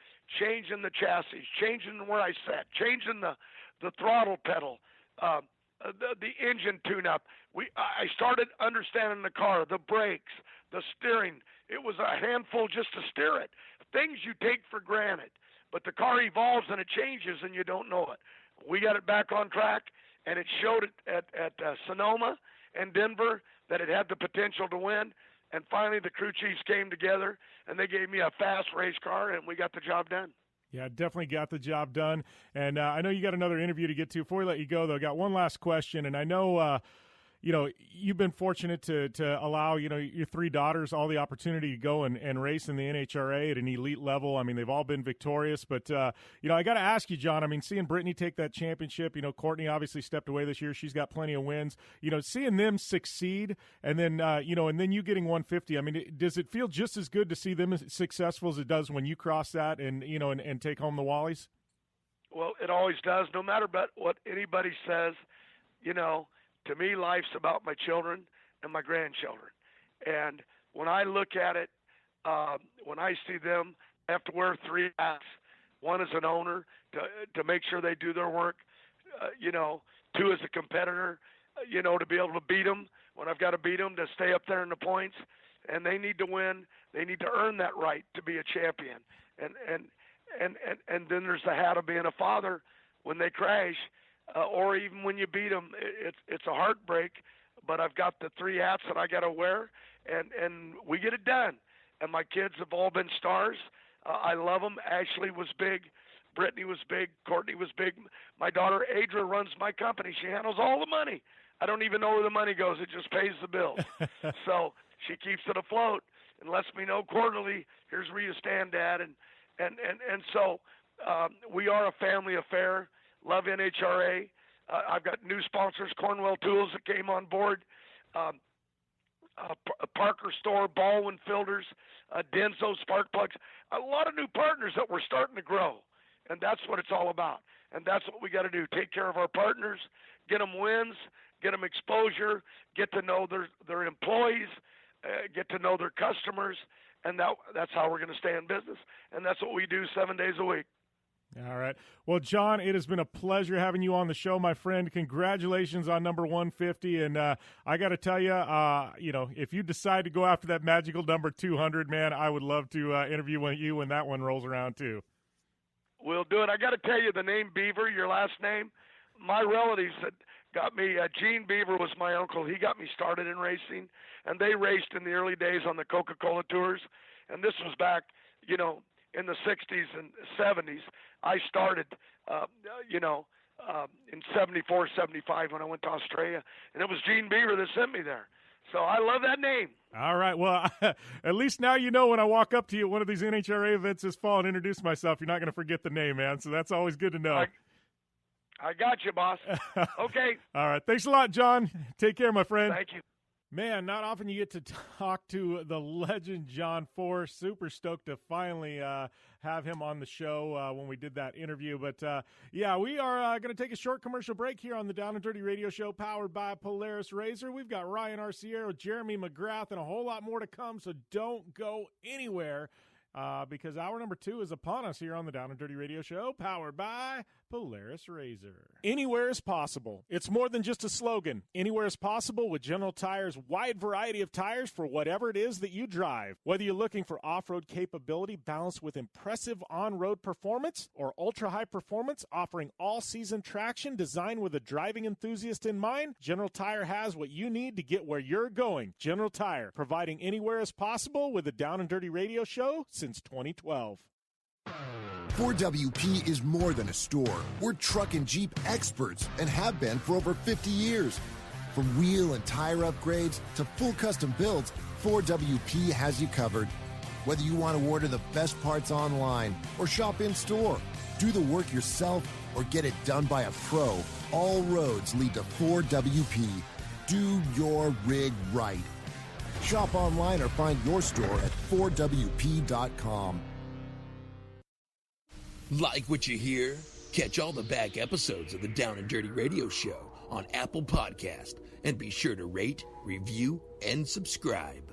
changing the chassis, changing where I sat, changing the throttle pedal, the engine tune-up. I started understanding the car, the brakes, the steering. It was a handful just to steer it. Things you take for granted. But the car evolves and it changes and you don't know it. We got it back on track, and it showed at Sonoma and Denver that it had the potential to win. And finally the crew chiefs came together, and they gave me a fast race car, and we got the job done. Yeah, definitely got the job done. And I know you got another interview to get to. Before we let you go, though, I got one last question. And I know, you've been fortunate to allow, your 3 daughters all the opportunity to go and race in the NHRA at an elite level. I mean, they've all been victorious. But, I got to ask you, John, I mean, seeing Brittany take that championship, Courtney obviously stepped away this year. She's got plenty of wins. Seeing them succeed and then, and then you getting 150, I mean, does it feel just as good to see them as successful as it does when you cross that and, and take home the Wallies? Well, it always does, no matter what anybody says, to me, life's about my children and my grandchildren. And when I look at it, when I see them, I have to wear 3 hats. One as an owner to make sure they do their work, 2 as a competitor, to be able to beat them when I've got to beat them, to stay up there in the points. And they need to win. They need to earn that right to be a champion. And then there's the hat of being a father when they crash. Or even when you beat them, it's a heartbreak. But I've got the 3 hats that I got to wear, and we get it done. and my kids have all been stars. I love them. Ashley was big. Brittany was big. Courtney was big. My daughter Adra runs my company. She handles all the money. I don't even know where the money goes. It just pays the bills. So she keeps it afloat and lets me know quarterly, here's where you stand, Dad. And so we are a family affair. Love NHRA. I've got new sponsors, Cornwell Tools, that came on board. Parker Store, Baldwin Filters, Denso Spark Plugs. A lot of new partners that we're starting to grow. And that's what it's all about. And that's what we got to do. Take care of our partners, get them wins, get them exposure, get to know their employees, get to know their customers, and that's how we're going to stay in business. And that's what we do 7 days a week. All right. Well, John, it has been a pleasure having you on the show, my friend. Congratulations on number 150. And I got to tell you, if you decide to go after that magical number 200, man, I would love to interview you when that one rolls around too. We'll do it. I got to tell you, the name Beaver, your last name, my relatives that got me, Gene Beaver was my uncle. He got me started in racing, and they raced in the early days on the Coca-Cola tours. And this was back, in the 60s and 70s. I started, in 74, 75 when I went to Australia. And it was Gene Beaver that sent me there. So I love that name. All right. Well, at least now you know when I walk up to you at one of these NHRA events this fall and introduce myself, you're not going to forget the name, man. So that's always good to know. I got you, boss. Okay. All right. Thanks a lot, John. Take care, my friend. Thank you. Man, not often you get to talk to the legend John Force. Super stoked to finally have him on the show when we did that interview. But, we are going to take a short commercial break here on the Down and Dirty Radio Show powered by Polaris Razor. We've got Ryan Arcerio, Jeremy McGrath, and a whole lot more to come, so don't go anywhere because hour number 2 is upon us here on the Down and Dirty Radio Show powered by Polaris Razor. Anywhere is possible. It's more than just a slogan. Anywhere is possible with General Tire's wide variety of tires for whatever it is that you drive. Whether you're looking for off-road capability balanced with impressive on-road performance or ultra-high performance offering all-season traction designed with a driving enthusiast in mind, General Tire has what you need to get where you're going. General Tire, providing anywhere is possible with the Down and Dirty Radio Show since 2012. 4WP is more than a store. We're truck and Jeep experts and have been for over 50 years. From wheel and tire upgrades to full custom builds, 4WP has you covered. Whether you want to order the best parts online or shop in store, do the work yourself or get it done by a pro, all roads lead to 4WP. Do your rig right. Shop online or find your store at 4WP.com. Like what you hear? Catch all the back episodes of the Down and Dirty Radio Show on Apple Podcast, and be sure to rate, review, and subscribe.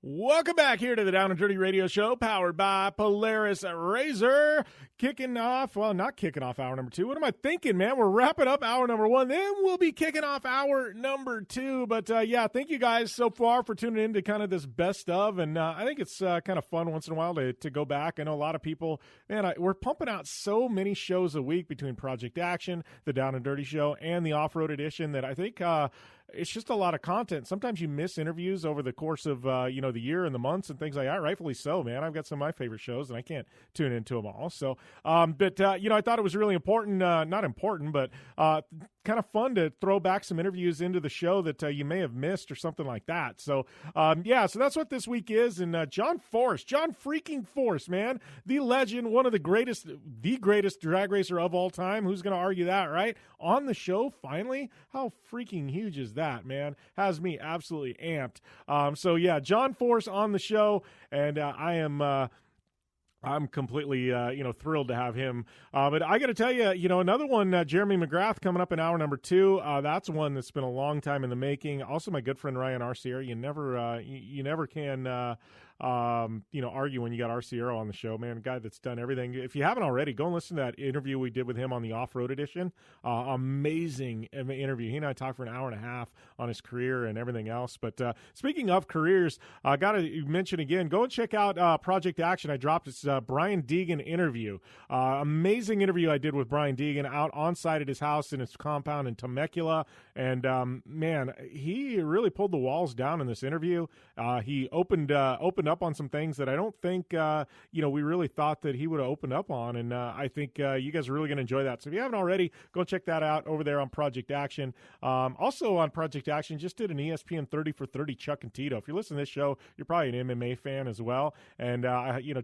Welcome back here to the Down and Dirty Radio Show, powered by Polaris Razor. Kicking off, well, not kicking off hour number 2. What am I thinking, man? We're wrapping up hour number 1. Then we'll be kicking off hour number 2. But, thank you guys so far for tuning in to kind of this best of. And I think it's kind of fun once in a while to go back. I know a lot of people, man, we're pumping out so many shows a week between Project Action, the Down and Dirty Show, and the Off-Road Edition that I think it's just a lot of content. Sometimes you miss interviews over the course of, the year and the months and things like that. Rightfully so, man. I've got some of my favorite shows, and I can't tune into them all. So, I thought it was really important, not important, but kind of fun to throw back some interviews into the show that you may have missed or something like that. So, so that's what this week is. And John freaking Force, man, the legend, one of the greatest drag racer of all time. Who's going to argue that, right? On the show, finally. How freaking huge is that, man? Has me absolutely amped. John Force on the show, and I'm completely, thrilled to have him. But I got to tell you, another one, Jeremy McGrath coming up in hour number 2. That's one that's been a long time in the making. Also, my good friend Ryan Arcerio. You never can argue when you got Arciero on the show, man, a guy that's done everything. If you haven't already, go and listen to that interview we did with him on the off-road edition. Amazing interview. He and I talked for an hour and a half on his career and everything else. But speaking of careers, I got to mention again, go and check out Project Action. I dropped this Brian Deegan interview. Amazing interview I did with Brian Deegan out on site at his house in his compound in Temecula. And, man, he really pulled the walls down in this interview. He opened up on some things that I don't think, we really thought that he would have opened up on. And I think you guys are really going to enjoy that. So if you haven't already, go check that out over there on Project Action. Also on Project Action, just did an ESPN 30 for 30 Chuck and Tito. If you're listening to this show, you're probably an MMA fan as well. And,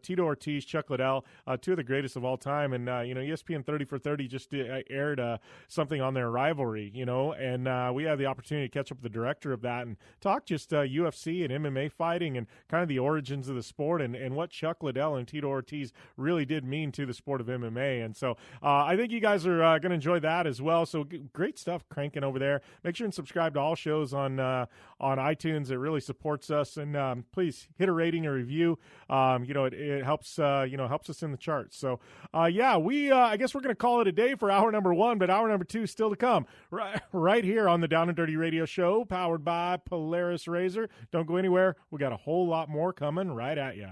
Tito Ortiz, Chuck Liddell, two of the greatest of all time. And, ESPN 30 for 30 just aired something on their rivalry, and we had the opportunity to catch up with the director of that and talk just UFC and MMA fighting and kind of the origins of the sport and what Chuck Liddell and Tito Ortiz really did mean to the sport of MMA. And so I think you guys are going to enjoy that as well. So great stuff cranking over there. Make sure and subscribe to all shows on iTunes. It really supports us. And please hit a rating or review. It helps helps us in the charts. So I guess we're going to call it a day for hour number 1, but hour number 2 is still to come right here on the Down and Dirty Radio Show, powered by Polaris Razor. Don't go anywhere. We got a whole lot more coming right at you.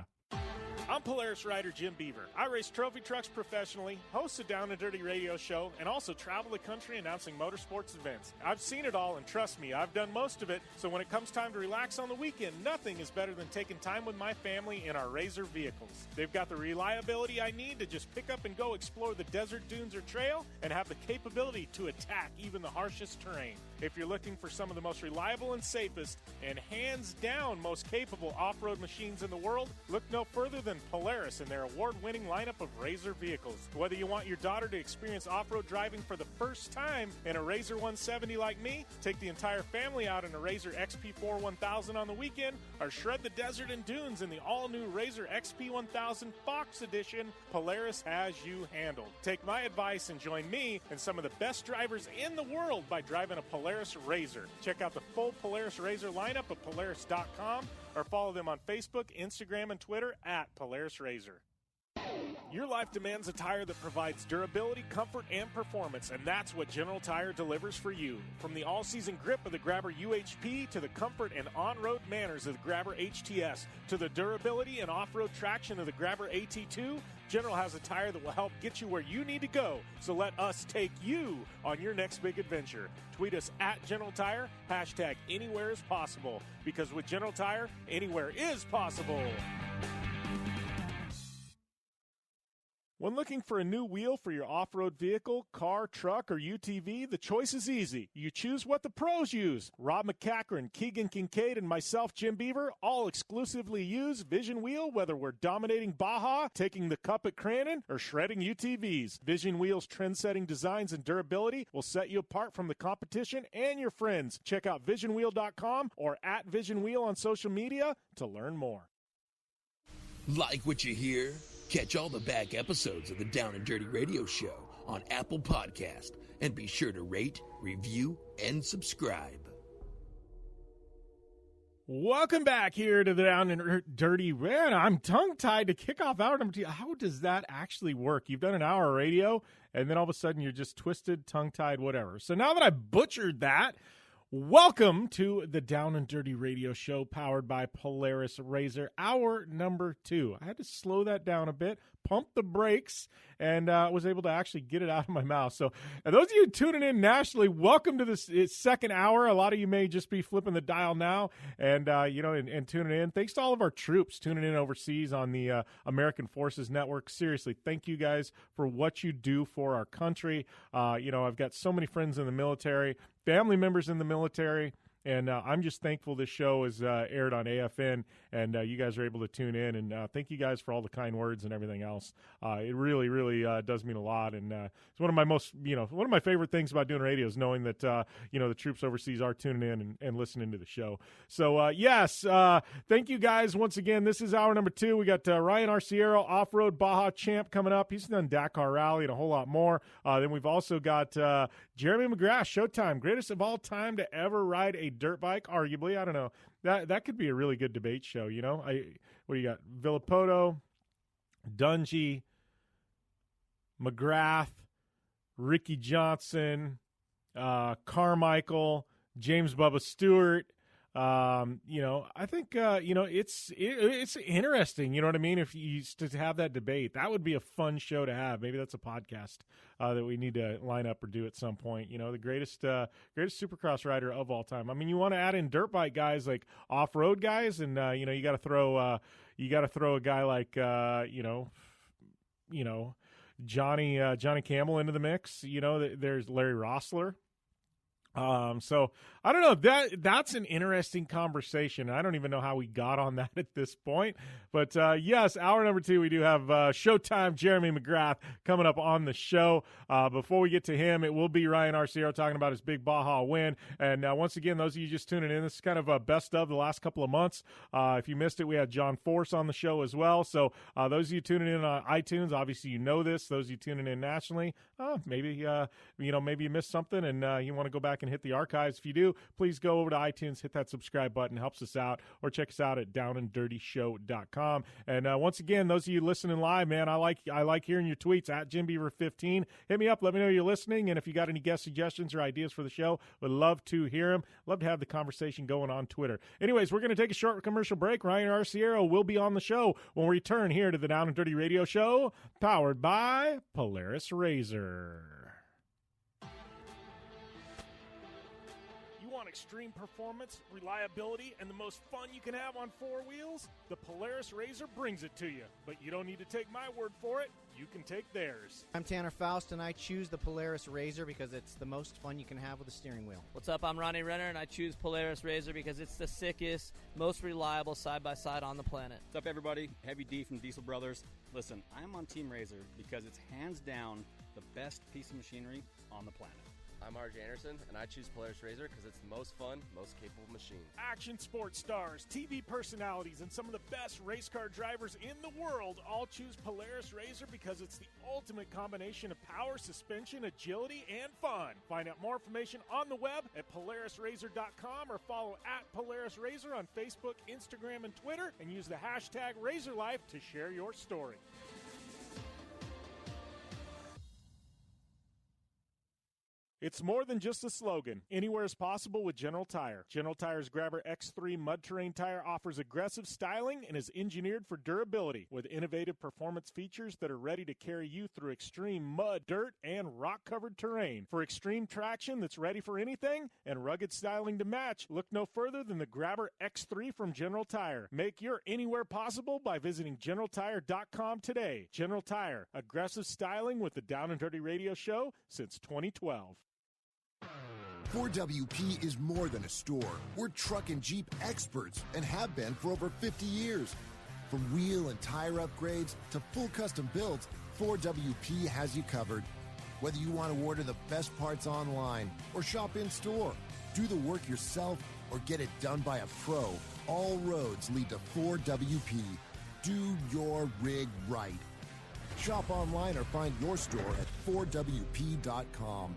I'm Polaris rider Jim Beaver. I race trophy trucks professionally, host a Down and Dirty radio show, and also travel the country announcing motorsports events. I've seen it all, and trust me, I've done most of it, so when it comes time to relax on the weekend, nothing is better than taking time with my family in our Razor vehicles. They've got the reliability I need to just pick up and go explore the desert, dunes, or trail, and have the capability to attack even the harshest terrain. If you're looking for some of the most reliable and safest, and hands down most capable off-road machines in the world, look no further than Polaris and their award-winning lineup of Razor vehicles. Whether you want your daughter to experience off-road driving for the first time in a Razor 170 like me, take the entire family out in a Razor XP4 1000 on the weekend, or shred the desert and dunes in the all-new Razor XP 1000 Fox Edition, Polaris has you handled. Take my advice and join me and some of the best drivers in the world by driving a Polaris Razor. Check out the full Polaris Razor lineup at Polaris.com or follow them on Facebook, Instagram, and Twitter at Polaris Razor. Your life demands a tire that provides durability, comfort, and performance, and that's what General Tire delivers for you. From the all-season grip of the Grabber UHP to the comfort and on-road manners of the Grabber HTS to the durability and off-road traction of the Grabber AT2, General has a tire that will help get you where you need to go. So let us take you on your next big adventure. Tweet us at General Tire, hashtag anywhere is possible, because with General Tire, anywhere is possible. When looking for a new wheel for your off-road vehicle, car, truck, or UTV, the choice is easy. You choose what the pros use. Rob McCachran, Keegan Kincaid, and myself, Jim Beaver, all exclusively use Vision Wheel, whether we're dominating Baja, taking the cup at Crandon, or shredding UTVs. Vision Wheel's trend-setting designs and durability will set you apart from the competition and your friends. Check out visionwheel.com or at Vision Wheel on social media to learn more. Like what you hear? Catch all the back episodes of the Down and Dirty Radio Show on Apple Podcast, and be sure to rate, review, and subscribe. Welcome back here to the Down and Dirty. Man, I'm tongue-tied to kick off hour number 2. How does that actually work? You've done an hour of radio, and then all of a sudden you're just twisted, tongue-tied, whatever. So now that I butchered that, welcome to the Down and Dirty Radio Show, powered by Polaris Razor, hour number 2. I had to slow that down a bit, pump the brakes, and was able to actually get it out of my mouth. So those of you tuning in nationally, welcome to this second hour. A lot of you may just be flipping the dial now and tuning in. Thanks to all of our troops tuning in overseas on the American Forces Network. Seriously, thank you guys for what you do for our country. I've got so many friends in the military, family members in the military, and I'm just thankful this show is aired on AFN, and you guys are able to tune in. And thank you guys for all the kind words and everything else. It really, really does mean a lot. And it's one of my favorite things about doing radio is knowing that the troops overseas are tuning in and listening to the show. So yes, thank you guys once again. This is hour number 2. We got Ryan Arcerio, off-road Baja champ, coming up. He's done Dakar Rally and a whole lot more. Then we've also got Jeremy McGrath, Showtime, greatest of all time to ever ride a dirt bike, arguably. I don't know. That could be a really good debate show, you know? What do you got? Villapoto, Dungy, McGrath, Ricky Johnson, Carmichael, James Bubba Stewart. I think it's interesting. You know what I mean? If you used to have that debate, that would be a fun show to have. Maybe that's a podcast that we need to line up or do at some point. You know, the greatest Supercross rider of all time. I mean, you want to add in dirt bike guys, like off road guys, and you got to throw a guy like Johnny Campbell into the mix. You know, there's Larry Rossler. So I don't know, that's an interesting conversation. I don't even know how we got on that at this point, but yes, hour number 2, we do have Showtime Jeremy McGrath coming up on the show. Before we get to him, it will be Ryan Arcerio talking about his big Baja win. And once again, those of you just tuning in, this is kind of a best of the last couple of months. If you missed it, we had John Force on the show as well. So those of you tuning in on iTunes, obviously you know this. Those of you tuning in nationally, maybe you missed something and you want to go back and hit the archives. If you do, please go over to iTunes, hit that subscribe button, helps us out, or check us out at downanddirtyshow.com. And once again, those of you listening live, man, I like hearing your tweets at JimBeaver15. Hit me up, let me know you're listening, and if you got any guest suggestions or ideas for the show, would love to hear them. Love to have the conversation going on Twitter. Anyways, we're going to take a short commercial break. Ryan Arcerio will be on the show when we return here to the Down and Dirty Radio Show, powered by Polaris Razor. Extreme performance, reliability, and the most fun you can have on 4 wheels? The Polaris Razor brings it to you. But you don't need to take my word for it. You can take theirs. I'm Tanner Faust, and I choose the Polaris Razor because it's the most fun you can have with a steering wheel. What's up? I'm Ronnie Renner, and I choose Polaris Razor because it's the sickest, most reliable side-by-side on the planet. What's up, everybody? Heavy D from Diesel Brothers. Listen, I'm on Team Razor because it's hands down the best piece of machinery on the planet. I'm R.J. Anderson, and I choose Polaris Razor because it's the most fun, most capable machine. Action sports stars, TV personalities, and some of the best race car drivers in the world all choose Polaris Razor because it's the ultimate combination of power, suspension, agility, and fun. Find out more information on the web at PolarisRazor.com or follow at Polaris Razor on Facebook, Instagram, and Twitter, and use the hashtag RazorLife to share your story. It's more than just a slogan. Anywhere is possible with General Tire. General Tire's Grabber X3 mud terrain tire offers aggressive styling and is engineered for durability with innovative performance features that are ready to carry you through extreme mud, dirt, and rock-covered terrain. For extreme traction that's ready for anything and rugged styling to match, look no further than the Grabber X3 from General Tire. Make your anywhere possible by visiting GeneralTire.com today. General Tire, aggressive styling with the Down and Dirty Radio Show since 2012. 4WP is more than a store. We're truck and Jeep experts and have been for over 50 years. From wheel and tire upgrades to full custom builds, 4WP has you covered. Whether you want to order the best parts online or shop in store, do the work yourself or get it done by a pro, all roads lead to 4WP. Do your rig right. Shop online or find your store at 4WP.com.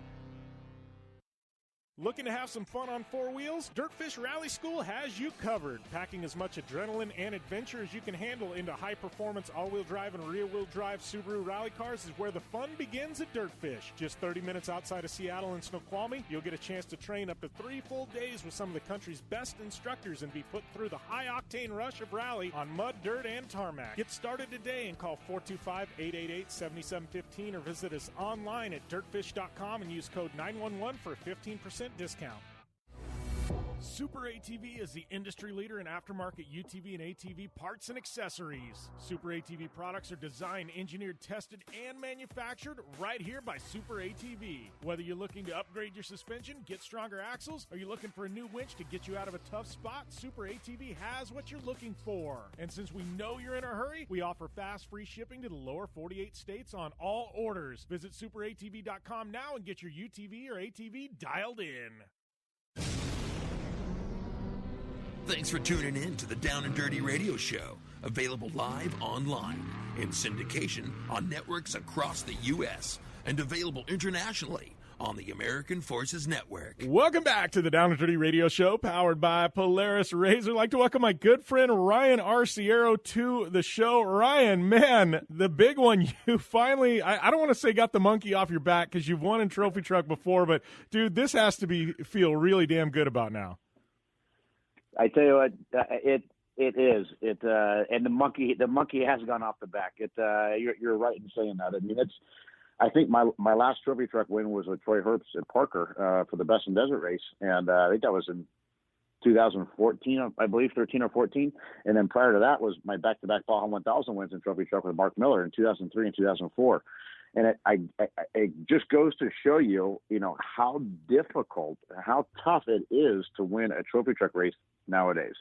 Looking to have some fun on 4 wheels? Dirtfish Rally School has you covered. Packing as much adrenaline and adventure as you can handle into high-performance all-wheel drive and rear-wheel drive Subaru rally cars is where the fun begins at Dirtfish. Just 30 minutes outside of Seattle in Snoqualmie, you'll get a chance to train up to 3 full days with some of the country's best instructors and be put through the high-octane rush of rally on mud, dirt, and tarmac. Get started today and call 425-888-7715 or visit us online at dirtfish.com and use code 911 for a 15% discount. Super ATV is the industry leader in aftermarket UTV and ATV parts and accessories. Super ATV products are designed, engineered, tested, and manufactured right here by Super ATV. Whether you're looking to upgrade your suspension, get stronger axles, or you're looking for a new winch to get you out of a tough spot, Super ATV has what you're looking for. And since we know you're in a hurry, we offer fast, free shipping to the lower 48 states on all orders. Visit SuperATV.com now and get your UTV or ATV dialed in. Thanks for tuning in to the Down and Dirty Radio Show, available live online, in syndication on networks across the U.S., and available internationally on the American Forces Network. Welcome back to the Down and Dirty Radio Show, powered by Polaris Razor. I'd like to welcome my good friend Ryan Arcerio to the show. Ryan, man, the big one, you finally, I don't want to say got the monkey off your back because you've won in Trophy Truck before, but, dude, this has to feel really damn good about now. I tell you what, it is. And the monkey has gone off the back. You're right in saying that. I mean, I think my last Trophy Truck win was with Troy Herbst at Parker for the Best in Desert race, and I think that was in 2014, I believe, 13 or 14. And then prior to that was my back-to-back Baja 1000 wins in Trophy Truck with Mark Miller in 2003 and 2004. And it just goes to show you, how difficult, how tough it is to win a Trophy Truck race nowadays.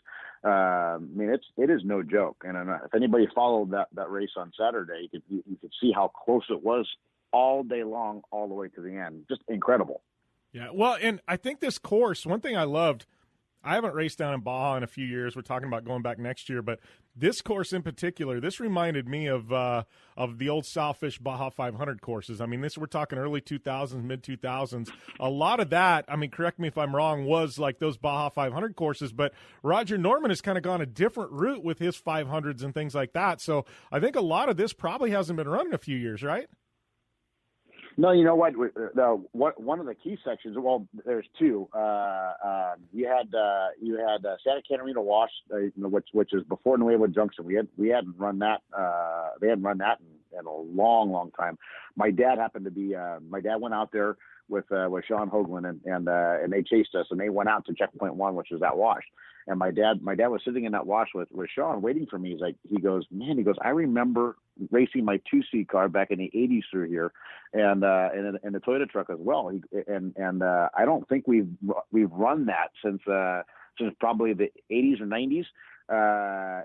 I mean, it is no joke. And if anybody followed that race on Saturday, you could see how close it was all day long, all the way to the end. Just incredible. Yeah, well, and I think this course, one thing I loved, I haven't raced down in Baja in a few years. We're talking about going back next year, but this course in particular, this reminded me of the old Saltfish Baja 500 courses. I mean, we're talking early 2000s, mid 2000s. A lot of that, I mean, correct me if I'm wrong, was like those Baja 500 courses, but Roger Norman has kind of gone a different route with his 500s and things like that. So I think a lot of this probably hasn't been run in a few years, right? No, you know what? One of the key sections. Well, there's two. You had Santa Catarina Wash, which is before Nuevo Junction. We hadn't run that. They hadn't run that in a long, long time. My dad happened to be. My dad went out there with Sean Hoagland, and they chased us, and they went out to checkpoint 1, which was that wash. And my dad was sitting in that wash with Sean, waiting for me. He goes, I remember racing my 2C car back in the 80s through here, and the Toyota truck as well. I don't think we've run that since probably the 80s or 90s,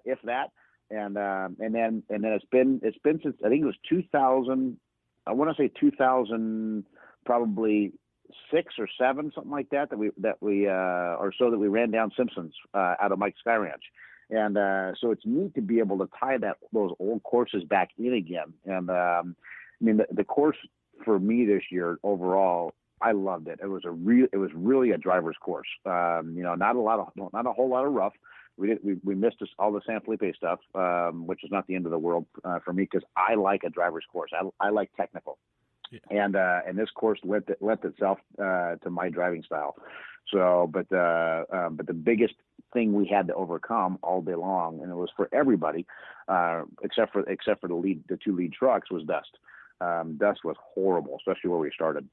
if that. And then it's been since, I think it was 2000. I want to say 2000, probably 6 or 7, something like that we ran down Simpsons out of Mike's Sky Ranch. And so it's neat to be able to tie those old courses back in again. And I mean, the course for me this year overall, I loved it. It was really a driver's course. Not a whole lot of rough. We missed all the San Felipe stuff, which is not the end of the world for me, because I like a driver's course. I like technical. Yeah. And this course lent itself to my driving style. So, but the biggest thing we had to overcome all day long, and it was for everybody, except for the two lead trucks, was dust. Dust was horrible, especially where we started.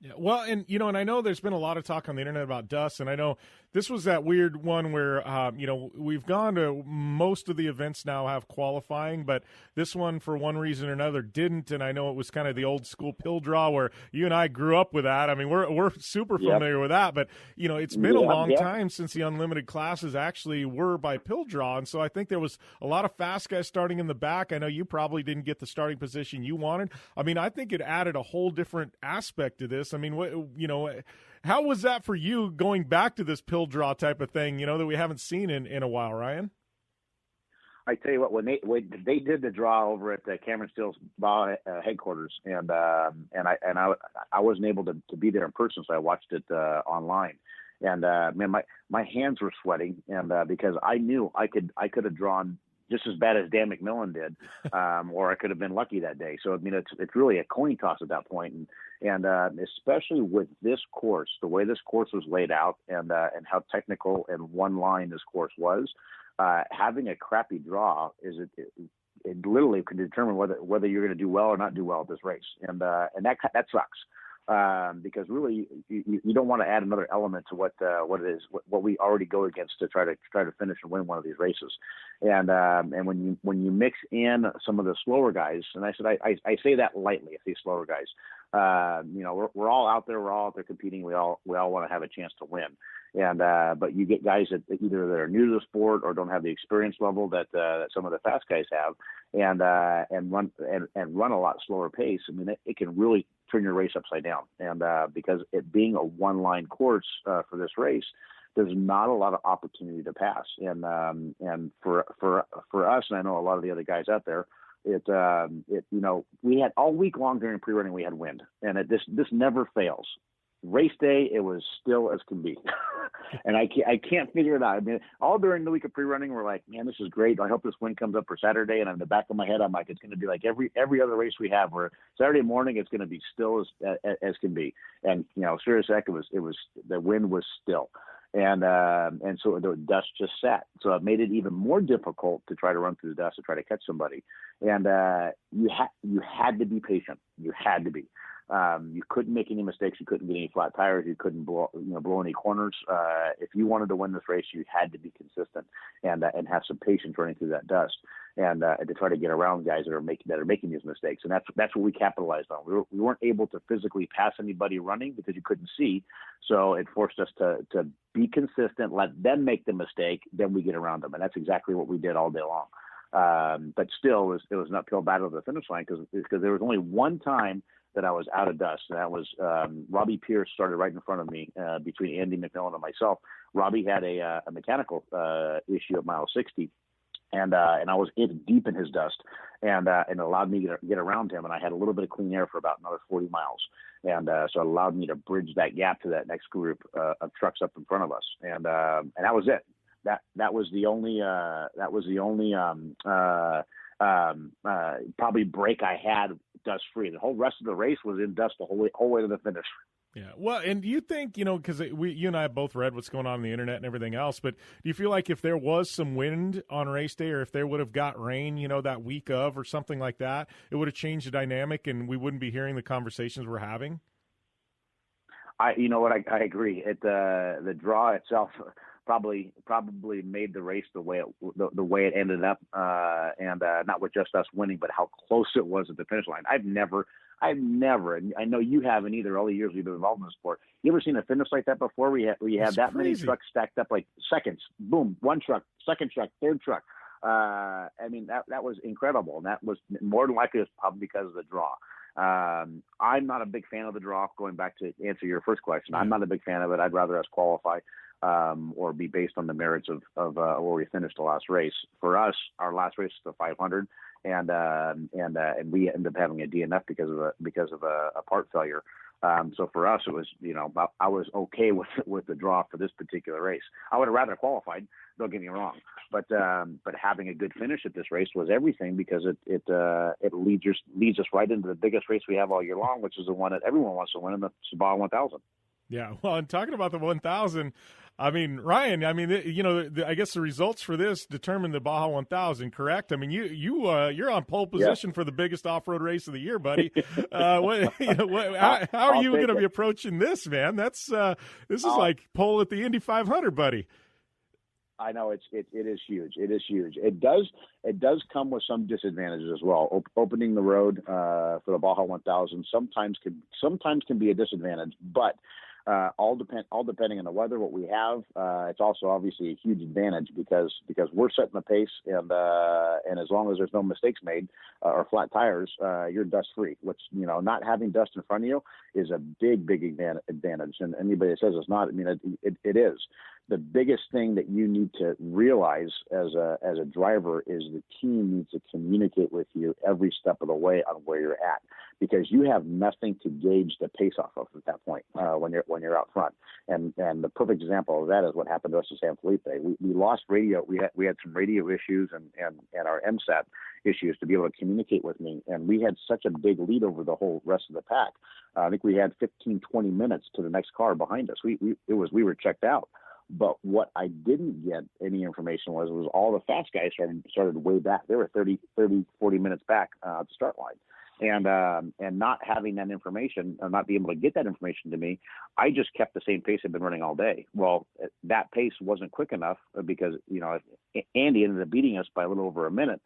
Yeah, well, and I know there's been a lot of talk on the internet about dust, and I know this was that weird one where we've gone to most of the events now have qualifying, but this one for one reason or another didn't. And I know it was kind of the old school pill draw where you and I grew up with that. I mean, we're super familiar with that, but it's been a long time since the unlimited classes actually were by pill draw, and so I think there was a lot of fast guys starting in the back. I know you probably didn't get the starting position you wanted. I mean, I think it added a whole different aspect to this. I mean, how was that for you going back to this pill draw type of thing, that we haven't seen in a while, Ryan? I tell you what, when they did the draw over at Cameron Steele's headquarters, and I wasn't able to be there in person, so I watched it online. And man, my hands were sweating, and because I knew I could have drawn just as bad as Dan McMillan did, or I could have been lucky that day. So I mean, it's really a coin toss at that point, and especially with this course, the way this course was laid out, and how technical and one line this course was, having a crappy draw it literally can determine whether you're going to do well or not do well at this race, and that sucks. Because really you don't want to add another element to what we already go against to try to finish and win one of these races, and when you mix in some of the slower guys, and I say that lightly, these slower guys, we're all out there competing, we all want to have a chance to win, and but you get guys that either that are new to the sport or don't have the experience level that some of the fast guys have, and run a lot slower pace. I mean, it can really turn your race upside down. And because it being a one-line course for this race, there's not a lot of opportunity to pass. And for us, and I know a lot of the other guys out there, We had all week long during pre-running, we had wind, and this never fails. Race day, it was still as can be. And I can't figure it out. I mean, all during the week of pre-running, we're like, man, this is great. I hope this wind comes up for Saturday. And in the back of my head, I'm like, it's going to be like every other race we have, where Saturday morning, it's going to be still as can be. And, serious heck, it was the wind was still. And so the dust just sat. So it made it even more difficult to try to run through the dust to try to catch somebody. And you had to be patient. You had to be. You couldn't make any mistakes. You couldn't get any flat tires. You couldn't blow any corners. If you wanted to win this race, you had to be consistent and have some patience running through that dust, and to try to get around guys that are making these mistakes. And that's what we capitalized on. We weren't able to physically pass anybody running because you couldn't see, so it forced us to be consistent, let them make the mistake, then we get around them, and that's exactly what we did all day long. But still, it was an uphill battle to the finish line because there was only one time that I was out of dust. And that was Robbie Pierce started right in front of me between Andy McMillan and myself. Robbie had a mechanical issue at mile 60, and I was deep in his dust, and it allowed me to get around him. And I had a little bit of clean air for about another 40 miles, and so it allowed me to bridge that gap to that next group of trucks up in front of us. And that was it. That was the only probably break I had dust free. The whole rest of the race was in dust the whole way to the finish. Yeah. Well, and do you think, because you and I have both read what's going on the internet and everything else, but do you feel like if there was some wind on race day, or if there would have got rain, that week of or something like that, it would have changed the dynamic and we wouldn't be hearing the conversations we're having? I agree. The draw itself probably made the race the way it ended up, and not with just us winning, but how close it was at the finish line. I've never, and I know you haven't either, all the years we've been involved in the sport. You ever seen a finish like that before? We had that many trucks stacked up like seconds. Boom, one truck, second truck, third truck. I mean, that was incredible, and that was more than likely probably because of the draw. I'm not a big fan of the draw. Going back to answer your first question, I'm not a big fan of it. I'd rather us qualify or be based on the merits of where we finished the last race. For us, our last race is the 500, and we ended up having a DNF because of a part failure. So for us, it was, I was okay with the draw for this particular race. I would have rather qualified. Don't get me wrong, but having a good finish at this race was everything, because it leads us right into the biggest race we have all year long, which is the one that everyone wants to win, in the Baja 1000. Yeah, well, and talking about the 1000, I mean, Ryan, I guess the results for this determine the Baja 1000, correct? I mean, you're on pole position for the biggest off-road race of the year, buddy. How are you going to be approaching this, man? This is like pole at the Indy 500, buddy. I know it is huge. It is huge. It does come with some disadvantages as well. Opening the road for the Baja 1000 sometimes can be a disadvantage, but all depending on the weather, what we have, it's also obviously a huge advantage because we're setting the pace, and as long as there's no mistakes made or flat tires, you're dust free. Which, not having dust in front of you is a big advantage. And anybody that says it's not, I mean, it is. The biggest thing that you need to realize as a driver is the team needs to communicate with you every step of the way on where you're at, because you have nothing to gauge the pace off of at that point when you're out front. And the perfect example of that is what happened to us at San Felipe. We lost radio. We had some radio issues and our MSAT issues to be able to communicate with me. And we had such a big lead over the whole rest of the pack. I think we had 15, 20 minutes to the next car behind us. We were checked out. But what I didn't get any information was all the fast guys started way back. They were 30, 40 minutes back at the start line. And not having that information, or not being able to get that information to me, I just kept the same pace I've been running all day. Well, that pace wasn't quick enough because, Andy ended up beating us by a little over a minute.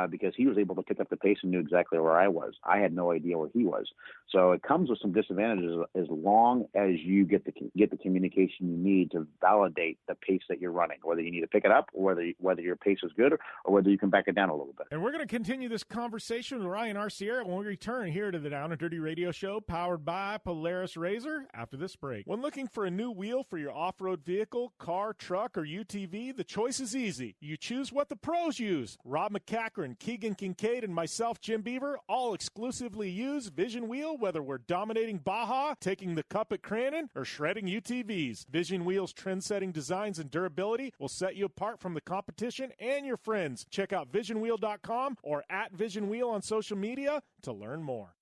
Because he was able to pick up the pace and knew exactly where I was. I had no idea where he was. So it comes with some disadvantages as long as you get the communication you need to validate the pace that you're running, whether you need to pick it up, or whether your pace is good, or whether you can back it down a little bit. And we're going to continue this conversation with Ryan Arcerio when we return here to the Down and Dirty Radio Show, powered by Polaris RZR, after this break. When looking for a new wheel for your off-road vehicle, car, truck, or UTV, the choice is easy. You choose what the pros use. Rob McCaffrey Akron, Keegan Kincaid, and myself, Jim Beaver, all exclusively use Vision Wheel, whether we're dominating Baja, taking the cup at Cranon, or shredding UTVs. Vision Wheel's trend-setting designs and durability will set you apart from the competition and your friends. Check out visionwheel.com or at Vision Wheel on social media to learn more.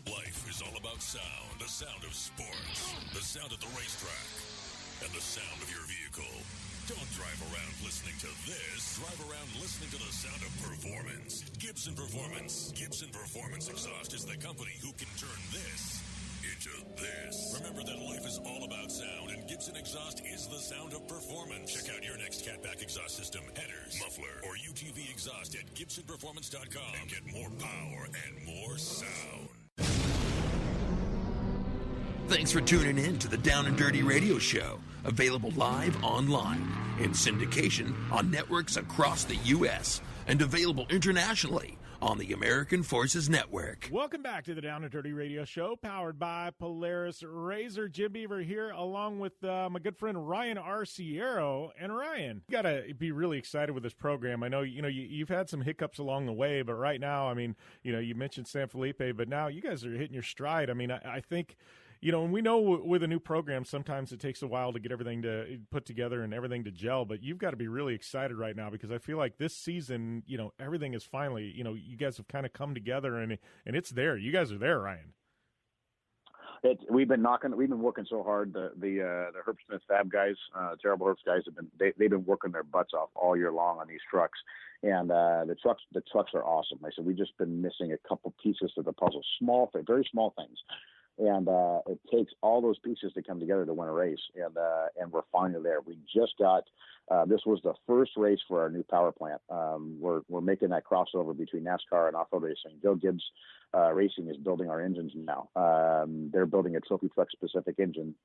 Life is all about sound, the sound of sports, the sound at the racetrack, and the sound of your vehicle. Don't drive around listening to this. Drive around listening to the sound of performance. Gibson Performance. Gibson Performance Exhaust is the company who can turn this into this. Remember that life is all about sound, and Gibson Exhaust is the sound of performance. Check out your next catback exhaust system, headers, muffler, or UTV exhaust at GibsonPerformance.com and get more power and more sound. Thanks for tuning in to the Down and Dirty Radio Show, available live online, in syndication on networks across the U.S., and available internationally on the American Forces Network. Welcome back to the Down and Dirty Radio Show, powered by Polaris Razor. Jim Beaver here, along with my good friend Ryan Arcerio. And Ryan, you got to be really excited with this program. I know you've had some hiccups along the way, but right now, I mean, you mentioned San Felipe, but now you guys are hitting your stride. I mean, I think. And we know with a new program, sometimes it takes a while to get everything to put together and everything to gel, but you've got to be really excited right now because I feel like this season, everything is finally, you guys have kind of come together and it's there. You guys are there, Ryan. We've been working so hard. The Herb Smith Fab guys, Terrible Herbs guys they've been working their butts off all year long on these trucks. And the trucks are awesome. Like I said, we've just been missing a couple pieces to the puzzle, very small things. And it takes all those pieces to come together to win a race, and we're finally there. We just got this was the first race for our new power plant. We're making that crossover between NASCAR and off-road racing. Joe Gibbs Racing is building our engines now. They're building a trophy truck specific engine.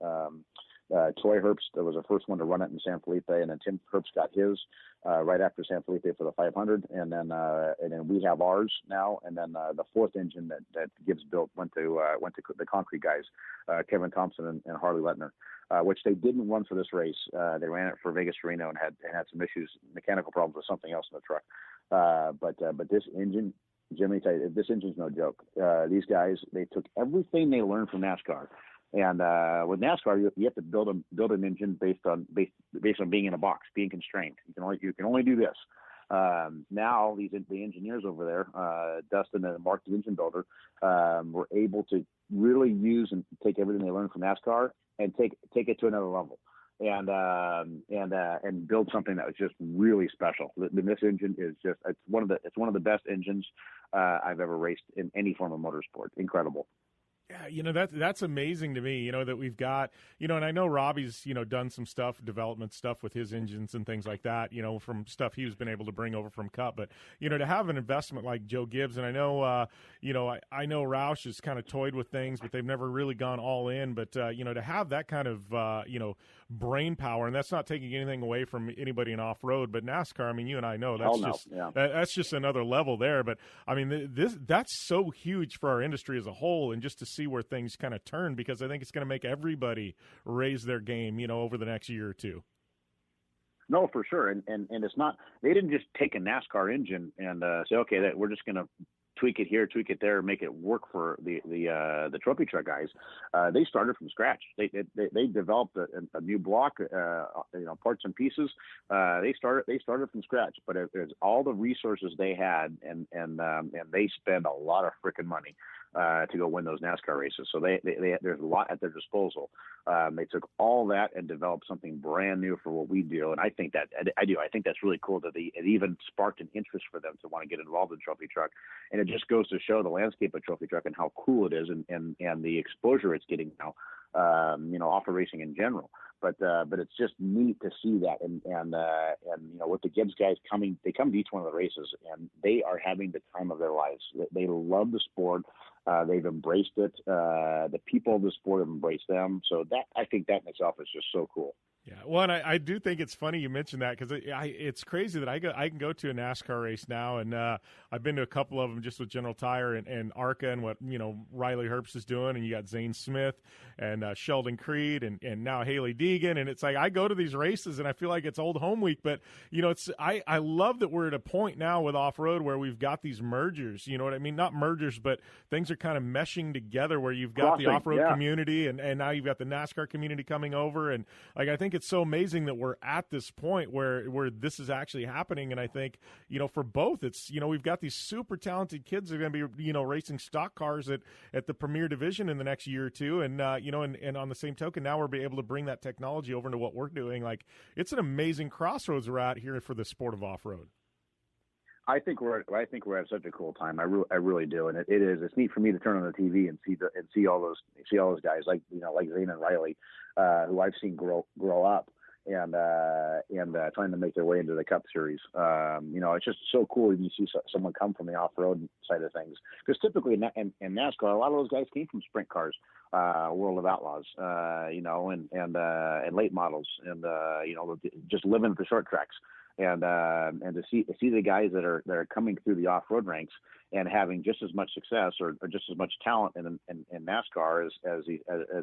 Troy Herbst was the first one to run it in San Felipe, and then Tim Herbst got his right after San Felipe for the 500, and then we have ours now, and then the fourth engine that Gibbs built went to the concrete guys, Kevin Thompson and Harley Lettner, which they didn't run for this race. They ran it for Vegas to Reno and had some issues, mechanical problems with something else in the truck. But this engine, Jimmy, tell you, this engine's no joke. These guys, they took everything they learned from NASCAR. And with NASCAR, you have to build an engine based on being in a box, being constrained. You can only do this. Now the engineers over there, Dustin and Mark, the engine builder, were able to really use and take everything they learned from NASCAR and take it to another level, and build something that was just really special. This engine is it's one of the best engines I've ever raced in any form of motorsport. Incredible. Yeah, that's amazing to me, that we've got, and I know Robbie's, done some development stuff with his engines and things like that, from stuff he's been able to bring over from Cup. But, to have an investment like Joe Gibbs, and I know, I know Roush has kind of toyed with things, but they've never really gone all in. But, to have that kind of, brain power, and that's not taking anything away from anybody in off-road, but NASCAR, I mean, you and I know that's just another level there. But, I mean, that's so huge for our industry as a whole, and just to see where things kind of turn, because I think it's going to make everybody raise their game, over the next year or two. No, for sure. And it's not, they didn't just take a NASCAR engine and say, okay, that we're just going to tweak it here, tweak it there, make it work for the trophy truck guys. They started from scratch. They developed a new block, parts and pieces. They started from scratch, but it's all the resources they had, and they spend a lot of freaking money to go win those NASCAR races. So there's a lot at their disposal. They took all that and developed something brand new for what we do, and I think that's really cool that it even sparked an interest for them to want to get involved in trophy truck, and it just goes to show the landscape of trophy truck and how cool it is, and the exposure it's getting now, off-road racing in general. But it's just neat to see that, and with the Gibbs guys they come to each one of the races, and they are having the time of their lives. They love the sport. They've embraced it. The people of the sport have embraced them. So I think that in itself is just so cool. Yeah, well, and I do think it's funny you mentioned that, because it's crazy that I can go to a NASCAR race now, and I've been to a couple of them just with General Tire and ARCA and what Riley Herbst is doing, and you got Zane Smith and Sheldon Creed and now Haley D. vegan, and it's like I go to these races and I feel like it's old home week. But I love that we're at a point now with off-road where we've got these mergers. You know what I mean? Not mergers, but things are kind of meshing together where you've got the off-road community and now you've got the NASCAR community coming over. And like I think it's so amazing that we're at this point where this is actually happening. And I think, for both, it's, we've got these super talented kids that are going to be, racing stock cars at the premier division in the next year or two. And, and on the same token, now we're be able to bring that technology over into what we're doing. Like, it's an amazing crossroads we're at here for the sport of off-road. I think we're at such a cool time. I really do, and it's neat for me to turn on the TV and see all those guys like Zane and Riley, who I've seen grow up and trying to make their way into the Cup Series. It's just so cool when you see someone come from the off-road side of things, because typically in NASCAR, a lot of those guys came from sprint cars, World of Outlaws, and late models, and just living at the short tracks. And to see the guys that are coming through the off-road ranks and having just as much success or just as much talent in NASCAR as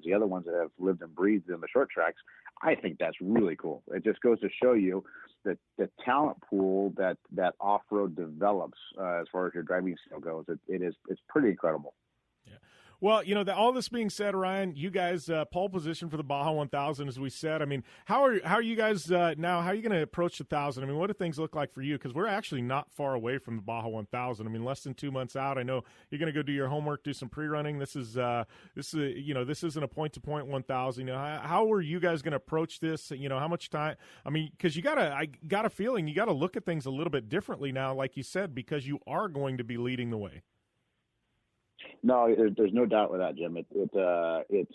the other ones that have lived and breathed in the short tracks, I think that's really cool. It just goes to show you that the talent pool that off-road develops as far as your driving skill goes, it's pretty incredible. Well, all this being said, Ryan, you guys pole position for the Baja 1000, as we said. I mean, how are you guys now? How are you going to approach the 1000? I mean, what do things look like for you? Because we're actually not far away from the Baja 1000. I mean, less than 2 months out. I know you're going to go do your homework, do some pre-running. This isn't a point-to-point 1000. How are you guys going to approach this? How much time? I mean, because I got a feeling you got to look at things a little bit differently now, like you said, because you are going to be leading the way. No, there's no doubt with that, Jim. It's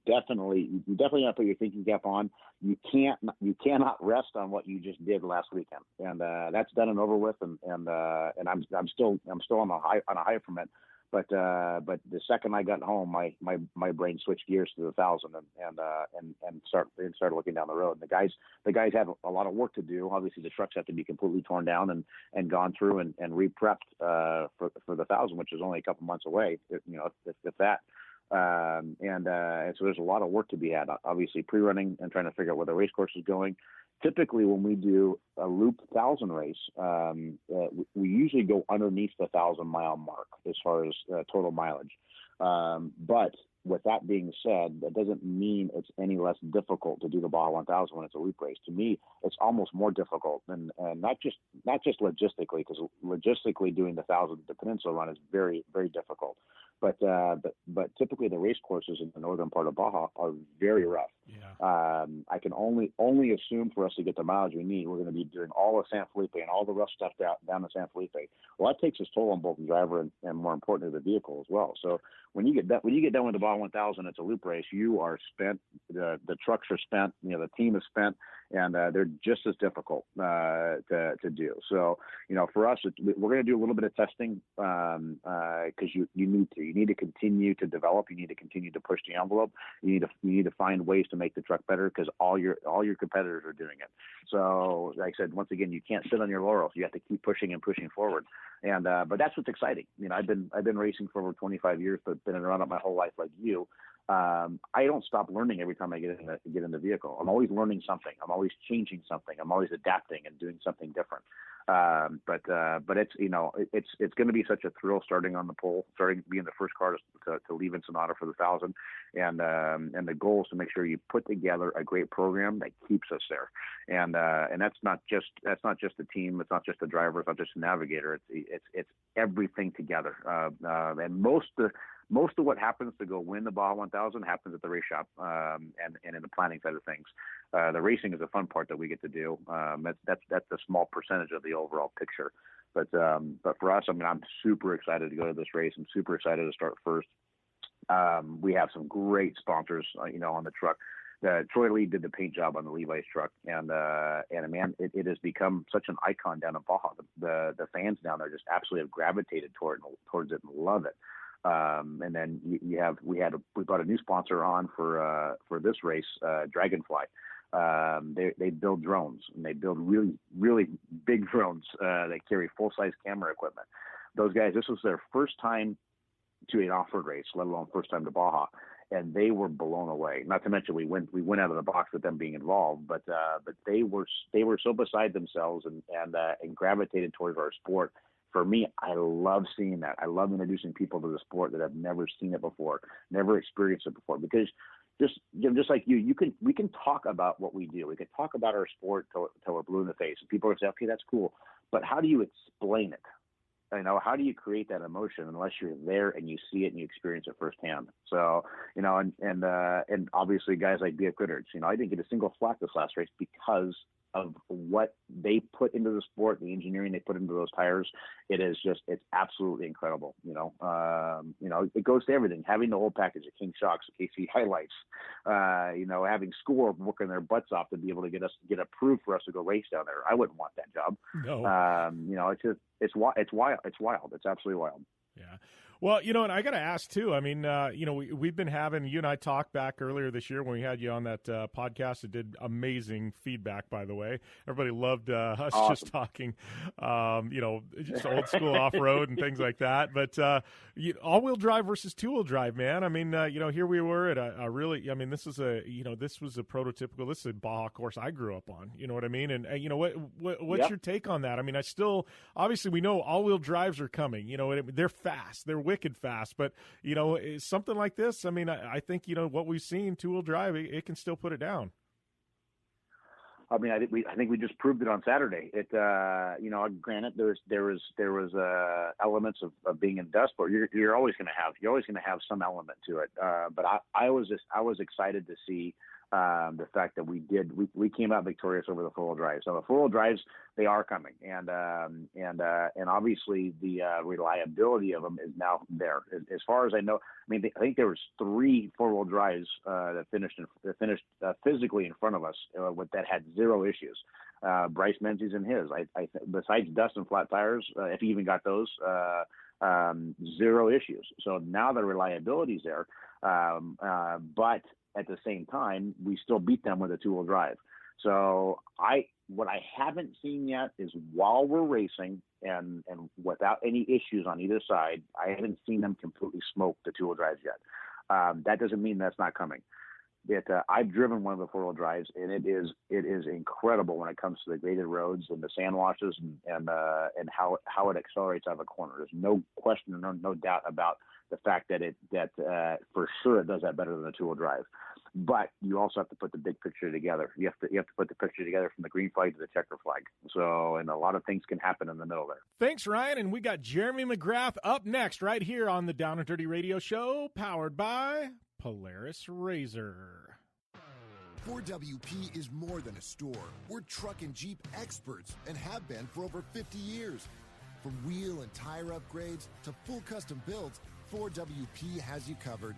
definitely, you definitely have to put your thinking cap on. You cannot rest on what you just did last weekend, and that's done and over with. And I'm still on a high from it. But the second I got home, my brain switched gears to the 1000 and started looking down the road. And the guys have a lot of work to do. Obviously, the trucks have to be completely torn down and gone through and re-prepped for the 1000, which is only a couple months away. If that. And so there's a lot of work to be had. Obviously, pre-running and trying to figure out where the race course is going. Typically, when we do a loop 1000 race, we usually go underneath the 1,000-mile mark as far as total mileage. But with that being said, that doesn't mean it's any less difficult to do the Baja 1000 when it's a loop race. To me, it's almost more difficult, and not just logistically, because logistically doing the 1000, the Peninsula run is very, very difficult. But typically the race courses in the northern part of Baja are very rough. Yeah. I can only assume for us to get the mileage we need, we're going to be doing all of San Felipe and all the rough stuff down to San Felipe. Well, that takes its toll on both the driver and more importantly, the vehicle as well. So when you get done with the Baja 1000, it's a loop race. You are spent. The trucks are spent. The team is spent, and they're just as difficult to do. So for us, we're going to do a little bit of testing because you need to. You need to continue to develop. You need to continue to push the envelope. You need to find ways to make the truck better because all your competitors are doing it. So, like I said, once again, you can't sit on your laurels. You have to keep pushing and pushing forward. And but that's what's exciting. I've been racing for over 25 years, but been around it my whole life like you. I don't stop learning every time I get in the vehicle. I'm always learning something. I'm always changing something. I'm always adapting and doing something different. But it's it's going to be such a thrill starting on the pole, starting being the first car to leave Ensenada for the 1000, and the goal is to make sure you put together a great program that keeps us there. And that's not just the team. It's not just the driver. It's not just the navigator. It's everything together. And most of what happens to go win the Baja 1000 happens at the race shop and in the planning side of things. The racing is a fun part that we get to do. That's a small percentage of the overall picture. But for us, I'm super excited to go to this race. I'm super excited to start first. We have some great sponsors, on the truck. Troy Lee did the paint job on the Levi's truck, and man, it has become such an icon down in Baja. The fans down there just absolutely have gravitated towards it and love it. And then we brought a new sponsor on for this race, Dragonfly. They build drones, and they build really, really big drones that carry full-size camera equipment. Those guys, this was their first time to an off-road race, let alone first time to Baja. they were blown away. Not to mention we went out of the box with them being involved, but they were so beside themselves and gravitated towards our sport. For me, I love seeing that. I love introducing people to the sport that have never seen it before, never experienced it before, because just like we can talk about what we do. We can talk about our sport till we're blue in the face, and people will say, okay, that's cool, but how do you explain it? How do you create that emotion unless you're there and you see it and you experience it firsthand? So, and obviously guys like Beaver, I didn't get a single flat this last race because of what they put into the sport, the engineering they put into those tires. It's absolutely incredible. It goes to everything, having the whole package of King Shocks, KC highlights, having Score working their butts off to be able to get approved for us to go race down there. I wouldn't want that job. No. It's wild. It's wild. It's absolutely wild. Yeah. Well, and I got to ask, too. I mean, we've been having – you and I talked back earlier this year when we had you on that podcast. It did amazing feedback, by the way. Everybody loved us just talking, just old school off-road and things like that. But all-wheel drive versus two-wheel drive, man. I mean, here we were at a really – I mean, this was a prototypical – this is a Baja course I grew up on. You know what I mean? And, what's your take on that? I mean, obviously we know all-wheel drives are coming. They're fast. They're wicked fast, but something like this, I mean, I think what we've seen, two-wheel drive, it can still put it down. I mean, I think we just proved it on Saturday. Granted, there was elements of being in dust, but you're always going to have some element to it. But I was excited to see the fact that we came out victorious over the four-wheel drives. So the four-wheel drives, they are coming, and obviously the reliability of them is now there. As far as I know, I mean, I think there was 3 four-wheel drives that finished physically in front of us that had 0 issues. Bryce Menzies and his, I besides dust and flat tires, if he even got those, 0 issues. So now the reliability is there, but at the same time, we still beat them with a two-wheel drive. So what I haven't seen yet is while we're racing and without any issues on either side, I haven't seen them completely smoke the two-wheel drives yet. That doesn't mean that's not coming. I've driven one of the four-wheel drives, and it is incredible when it comes to the graded roads and the sand washes and how it accelerates out of a corner. There's no question, no doubt about the fact that for sure it does that better than a two-wheel drive. But you also have to put the big picture together. You have to put the picture together from the green flag to the checker flag. So, and a lot of things can happen in the middle there. Thanks, Ryan. And we got Jeremy McGrath up next right here on the Down and Dirty Radio Show, powered by Polaris Razor. 4WP is more than a store. We're truck and Jeep experts and have been for over 50 years. From wheel and tire upgrades to full custom builds, 4WP has you covered.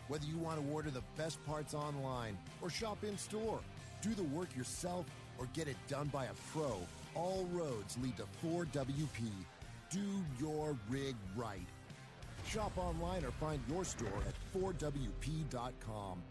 Whether you want to order the best parts online or shop in store, do the work yourself or get it done by a pro, all roads lead to 4WP. Do your rig right. Shop online or find your store at 4WP.com.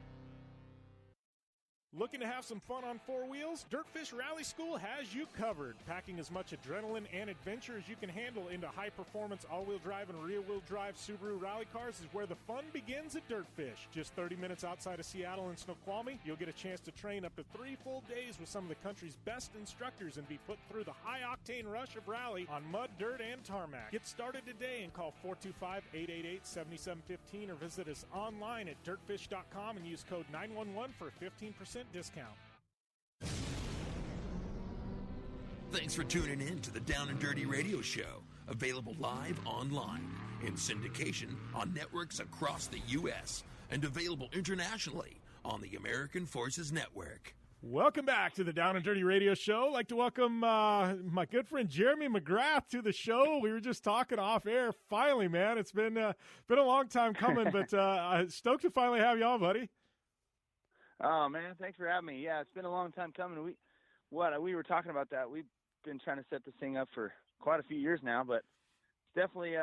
Looking to have some fun on four wheels? Dirtfish Rally School has you covered. Packing as much adrenaline and adventure as you can handle into high-performance all-wheel drive and rear-wheel drive Subaru rally cars is where the fun begins at Dirtfish. Just 30 minutes outside of Seattle and Snoqualmie, you'll get a chance to train up to 3 full days with some of the country's best instructors and be put through the high-octane rush of rally on mud, dirt, and tarmac. Get started today and call 425-888-7715 or visit us online at dirtfish.com and use code 911 for a 15% discount. Thanks for tuning in to the Down and Dirty Radio Show, available live online, in syndication on networks across the U.S., and available internationally on the American Forces Network. Welcome back to the Down and Dirty Radio Show. I'd like to welcome my good friend Jeremy McGrath to the show. We were just talking off air. Finally, man, it's been a long time coming, but stoked to finally have you on, buddy. Oh, man, thanks for having me. Yeah, it's been a long time coming. We were talking about that. We've been trying to set this thing up for quite a few years now, but it's definitely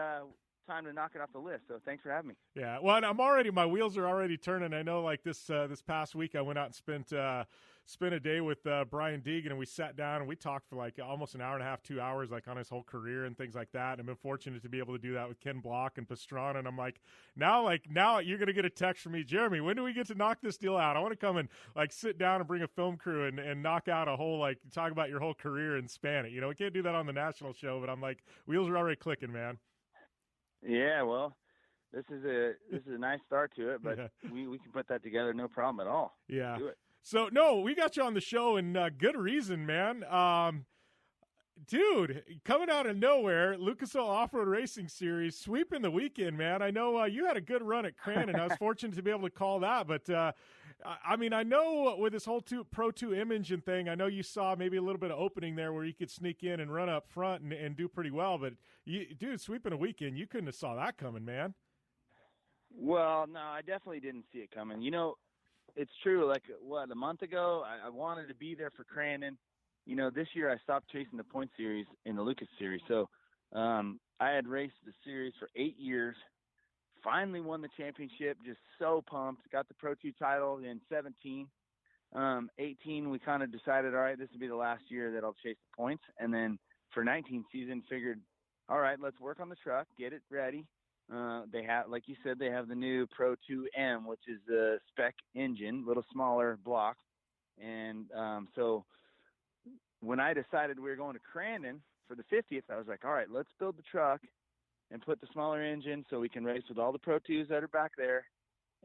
time to knock it off the list. So thanks for having me. Yeah, well, and my wheels are already turning. I know, like this past week, I went out and spent a day with Brian Deegan, and we sat down and we talked for like almost an hour and a half, 2 hours, like on his whole career and things like that. And I've been fortunate to be able to do that with Ken Block and Pastrana. And I'm like, now you're gonna get a text from me, Jeremy. When do we get to knock this deal out? I want to come and like sit down and bring a film crew and knock out a whole, like, talk about your whole career and span it. We can't do that on the national show, but I'm like, wheels are already clicking, man. Yeah, well, this is a nice start to it, but we can put that together, no problem at all. Yeah. Do it. So, no, we got you on the show, and good reason, man. Dude, coming out of nowhere, Lucas Oil Off-Road Racing Series, sweeping the weekend, man. I know you had a good run at Crandon. I was fortunate to be able to call that, but I mean, I know with this whole Pro 2 Imogen thing, I know you saw maybe a little bit of opening there where you could sneak in and run up front and do pretty well, but dude, sweeping a weekend, you couldn't have saw that coming, man. Well, no, I definitely didn't see it coming. It's true. Like, a month ago, I wanted to be there for Crandon. This year I stopped chasing the point series in the Lucas series. So I had raced the series for 8 years, finally won the championship, just so pumped, got the Pro 2 title in 17. 18, we kind of decided, all right, this will be the last year that I'll chase the points. And then for 19 season, figured, all right, let's work on the truck, get it ready. They have, like you said, they have the new Pro 2M, which is the spec engine, little smaller block. And so when I decided we were going to Crandon for the 50th, I was like, all right, let's build the truck and put the smaller engine so we can race with all the Pro 2s that are back there.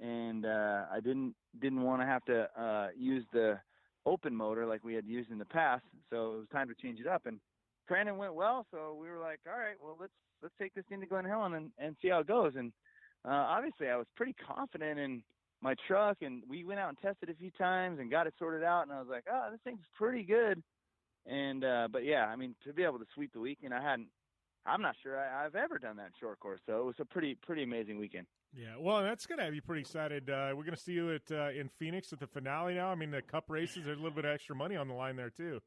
And I didn't want to have to use the open motor like we had used in the past, so it was time to change it up. And Crandon went well, so we were like, all right, well, let's take this thing to Glen Helen and see how it goes. And obviously I was pretty confident in my truck, and we went out and tested a few times and got it sorted out, and I was like, oh, this thing's pretty good. And but yeah, I mean, to be able to sweep the weekend, I'm not sure I've ever done that in short course, so it was a pretty amazing weekend. Yeah, well, that's going to have you pretty excited. We're going to see you in Phoenix at the finale now. I mean, the Cup races, there's a little bit of extra money on the line there too.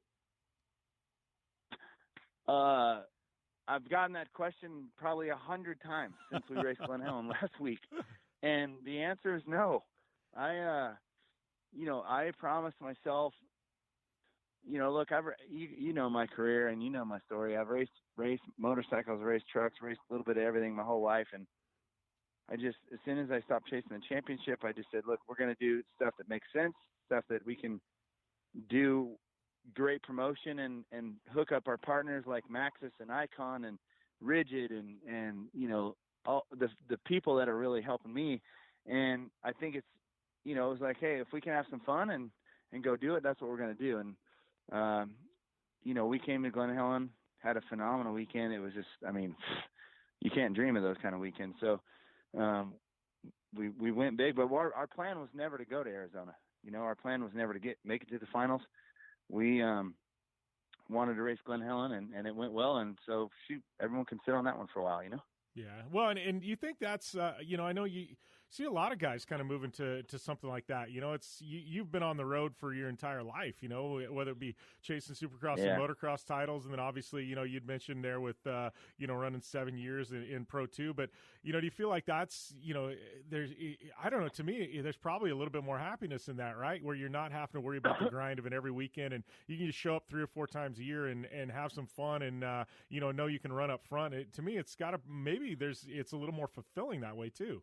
I've gotten that question probably 100 times since we raced Glen Helen last week, and the answer is no. I promised myself. Look, you know my career and you know my story. I've raced motorcycles, raced trucks, raced a little bit of everything my whole life. And as soon as I stopped chasing the championship, I just said, look, we're going to do stuff that makes sense, stuff that we can do great promotion and hook up our partners like Maxxis and Icon and Rigid and all the people that are really helping me. And I think it's, it was like, hey, if we can have some fun and go do it, that's what we're going to do. And, we came to Glen Helen, had a phenomenal weekend. It was just, I mean, you can't dream of those kind of weekends. So, we went big, but our plan was never to go to Arizona. Our plan was never to make it to the finals. We, wanted to race Glen Helen and it went well. And so everyone can sit on that one for a while, Yeah. Well, and you think that's, I know you see a lot of guys kind of moving to something like that. You've been on the road for your entire life, whether it be chasing Supercross and motocross titles. And then obviously, you'd mentioned there with, running 7 years in Pro 2. But, do you feel like that's, there's, I don't know, to me, there's probably a little bit more happiness in that, right? Where you're not having to worry about the grind of it every weekend and you can just show up 3 or 4 times a year and have some fun and, know you can run up front. To me, it's got to maybe it's a little more fulfilling that way too.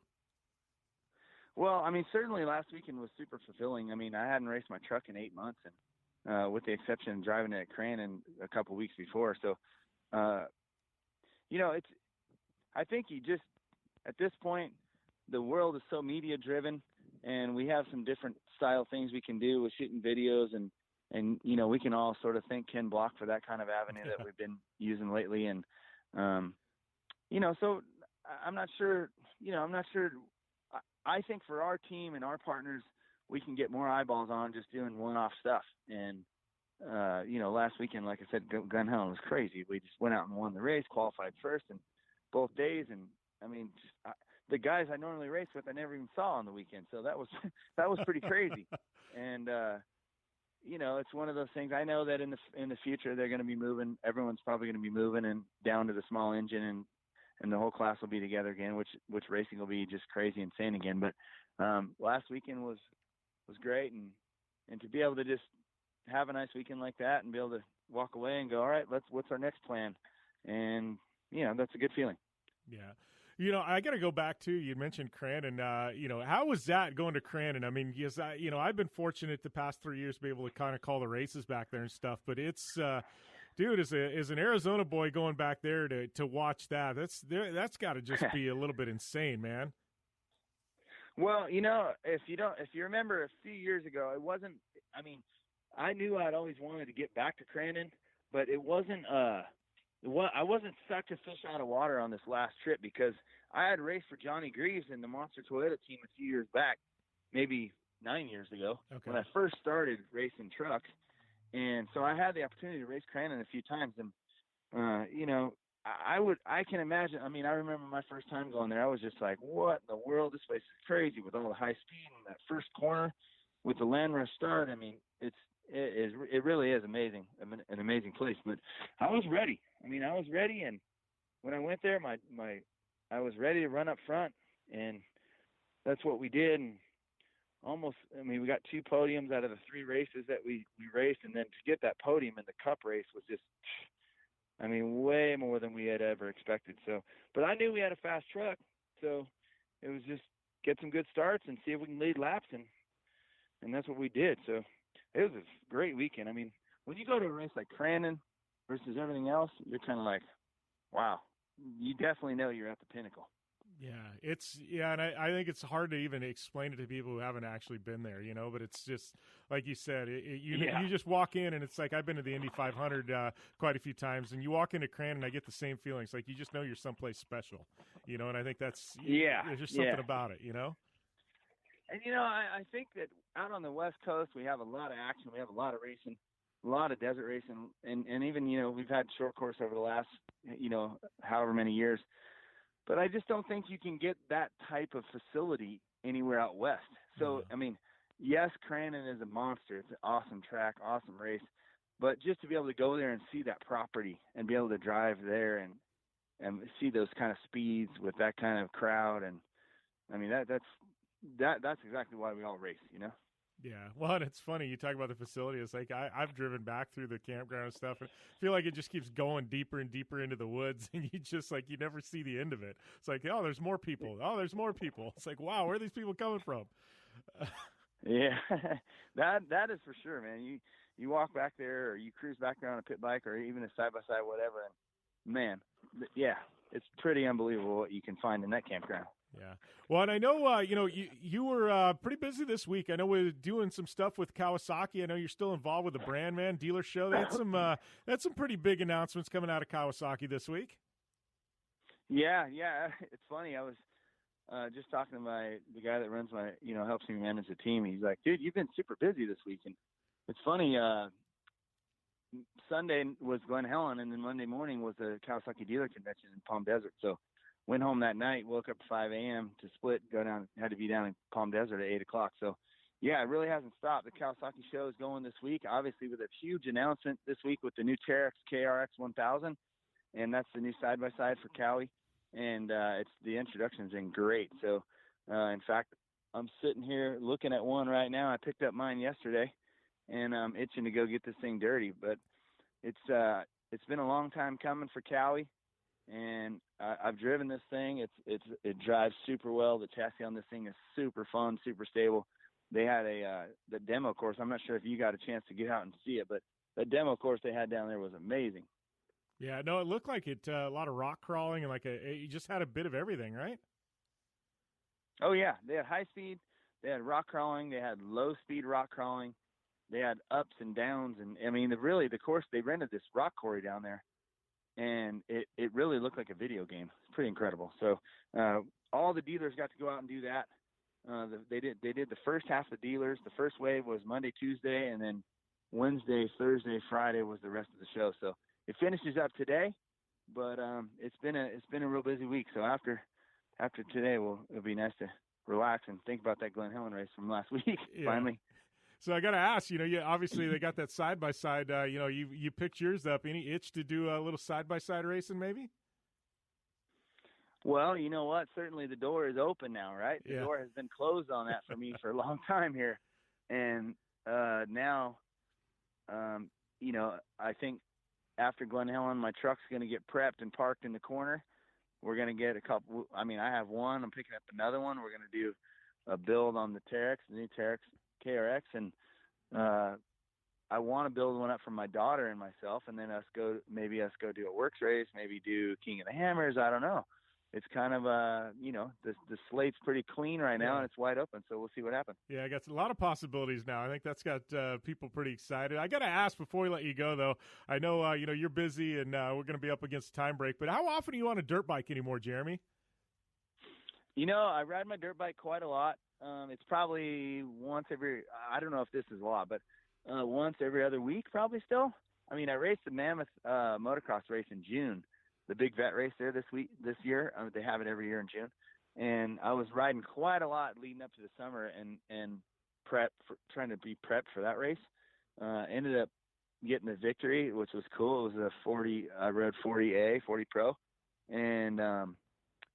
Well, I mean, certainly last weekend was super fulfilling. I mean, I hadn't raced my truck in 8 months, and with the exception of driving it at Crandon a couple weeks before. So, it's. I think you just at this point, the world is so media driven, and we have some different style things we can do with shooting videos, and we can all sort of thank Ken Block for that kind of avenue that we've been using lately, and so I'm not sure. I think for our team and our partners, we can get more eyeballs on just doing one-off stuff. And, last weekend, like I said, Glen Helen was crazy. We just went out and won the race, qualified first in both days. And I mean, the guys I normally race with, I never even saw on the weekend. So that was pretty crazy. And, it's one of those things. I know that in the future, they're going to be moving. Everyone's probably going to be moving and down to the small engine and the whole class will be together again, which racing will be just crazy insane again. But last weekend was great, and to be able to just have a nice weekend like that and be able to walk away and go, all right, what's our next plan? And that's a good feeling. Yeah. I got to go back to, you mentioned Crandon. How was that going to Crandon? I mean, yes, I've been fortunate the past 3 years to be able to kind of call the races back there and stuff, but it's, dude, as an Arizona boy going back there to watch that's got to just be a little bit insane, man. Well, if you remember a few years ago, it wasn't, I knew I'd always wanted to get back to Crandon, but it wasn't, I wasn't sucked a fish out of water on this last trip because I had raced for Johnny Greaves in the Monster Toyota team a few years back, maybe 9 years ago, when I first started racing trucks. And so I had the opportunity to race Crandon a few times. And, I can imagine, I remember my first time going there, I was just like, what in the world? This place is crazy with all the high speed and that first corner with the land rush start. It really is amazing, an amazing place. But I was ready. I was ready, and when I went there, I was ready to run up front, and that's what we did. And we got 2 podiums out of the 3 races that we raced, and then to get that podium in the Cup race was just, way more than we had ever expected. So, but I knew we had a fast truck, so it was just get some good starts and see if we can lead laps, and that's what we did. So it was a great weekend. When you go to a race like Crandon versus everything else, you're kind of like, wow, you definitely know you're at the pinnacle. Yeah, and I think it's hard to even explain it to people who haven't actually been there, but it's just, like you said, you just walk in and it's like, I've been to the Indy 500 quite a few times, and you walk into Crandon, I get the same feelings, like you just know you're someplace special, and I think that's, there's just something about it, And, I think that out on the West Coast, we have a lot of action, we have a lot of racing, a lot of desert racing, and even, we've had short course over the last, however many years. But I just don't think you can get that type of facility anywhere out west. So, yes, Crandon is a monster. It's an awesome track, awesome race. But just to be able to go there and see that property and be able to drive there and see those kind of speeds with that kind of crowd, and that's exactly why we all race, Yeah, well, and it's funny, you talk about the facility. It's like I've driven back through the campground and stuff, and I feel like it just keeps going deeper and deeper into the woods, and you just, you never see the end of it. It's like, oh, there's more people. Oh, there's more people. It's like, wow, where are these people coming from? Yeah, that is for sure, man. You walk back there, or you cruise back there on a pit bike, or even a side-by-side, whatever, and, man, yeah, it's pretty unbelievable what you can find in that campground. Yeah. Well, and I know, you were pretty busy this week. I know we're doing some stuff with Kawasaki. I know you're still involved with the Brand Man Dealer Show. They had some pretty big announcements coming out of Kawasaki this week. Yeah. It's funny. I was just talking to the guy that runs my, helps me manage the team. He's like, dude, you've been super busy this week. And it's funny. Sunday was Glen Helen, and then Monday morning was the Kawasaki Dealer Convention in Palm Desert. So went home that night, woke up at 5 a.m. to split, had to be down in Palm Desert at 8 o'clock. So, yeah, it really hasn't stopped. The Kawasaki show is going this week, obviously with a huge announcement this week with the new Terex KRX 1000, and that's the new side-by-side for Cowie. And the introduction's been great. So, in fact, I'm sitting here looking at one right now. I picked up mine yesterday, and I'm itching to go get this thing dirty. But it's been a long time coming for Cowie. And I've driven this thing. It drives super well. The chassis on this thing is super fun, super stable. They had the demo course. I'm not sure if you got a chance to get out and see it, but the demo course they had down there was amazing. Yeah, no, it looked like it a lot of rock crawling and you just had a bit of everything, right? Oh yeah, they had high speed, they had rock crawling, they had low speed rock crawling, they had ups and downs, and the course, they rented this rock quarry down there. And it really looked like a video game. It's pretty incredible. So all the dealers got to go out and do that. They did the first half of the dealers. The first wave was Monday, Tuesday, and then Wednesday, Thursday, Friday was the rest of the show. So it finishes up today, but it's been a real busy week. So after today, it'll be nice to relax and think about that Glen Helen race from last week. Yeah. Finally. So I got to ask, obviously they got that side-by-side, you picked yours up. Any itch to do a little side-by-side racing maybe? Well, you know what? Certainly the door is open now, right? The Yeah. door has been closed on that for me for a long time here. And now, you know, I think after Glen Helen, my truck's going to get prepped and parked in the corner. We're going to get a couple. I mean, I have one. I'm picking up another one. We're going to do a build on the Terex, the new Terex KRX. And I want to build one up for my daughter and myself, and then maybe us go do a works race, maybe do King of the Hammers. I don't know. It's kind of you know, the slate's pretty clean right now, and it's wide open, so we'll see what happens. Yeah, I got a lot of possibilities now. I think that's got people pretty excited. I got to ask before we let you go, though. I know you know, you're busy, and we're going to be up against time break. But how often are you on a dirt bike anymore, Jeremy? You know, I ride my dirt bike quite a lot. It's probably once every. I don't know if this is a lot, but once every other week, probably still. I mean, I raced the Mammoth motocross race in June. The big vet race there this year. They have it every year in June. And I was riding quite a lot leading up to the summer and trying to be prepped for that race. Ended up getting the victory, which was cool. It was a 40, I rode 40A, 40 Pro. And,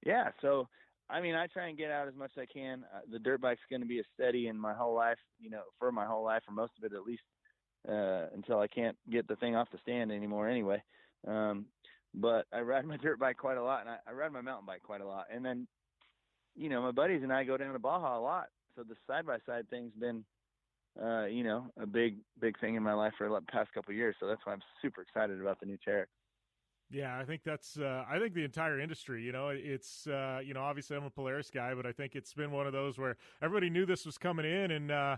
yeah, so, I mean, I try and get out as much as I can. The dirt bike's going to be a steady in my whole life, you know, for my whole life, for most of it at least, until I can't get the thing off the stand anymore anyway. But I ride my dirt bike quite a lot, and I ride my mountain bike quite a lot. And then, you know, my buddies and I go down to Baja a lot. So the side-by-side thing's been, you know, a big thing in my life for the past couple of years. So that's why I'm super excited about the new Terex. Yeah, I think that's I think the entire industry, you know, it's, you know, obviously I'm a Polaris guy, but I think it's been one of those where everybody knew this was coming in, and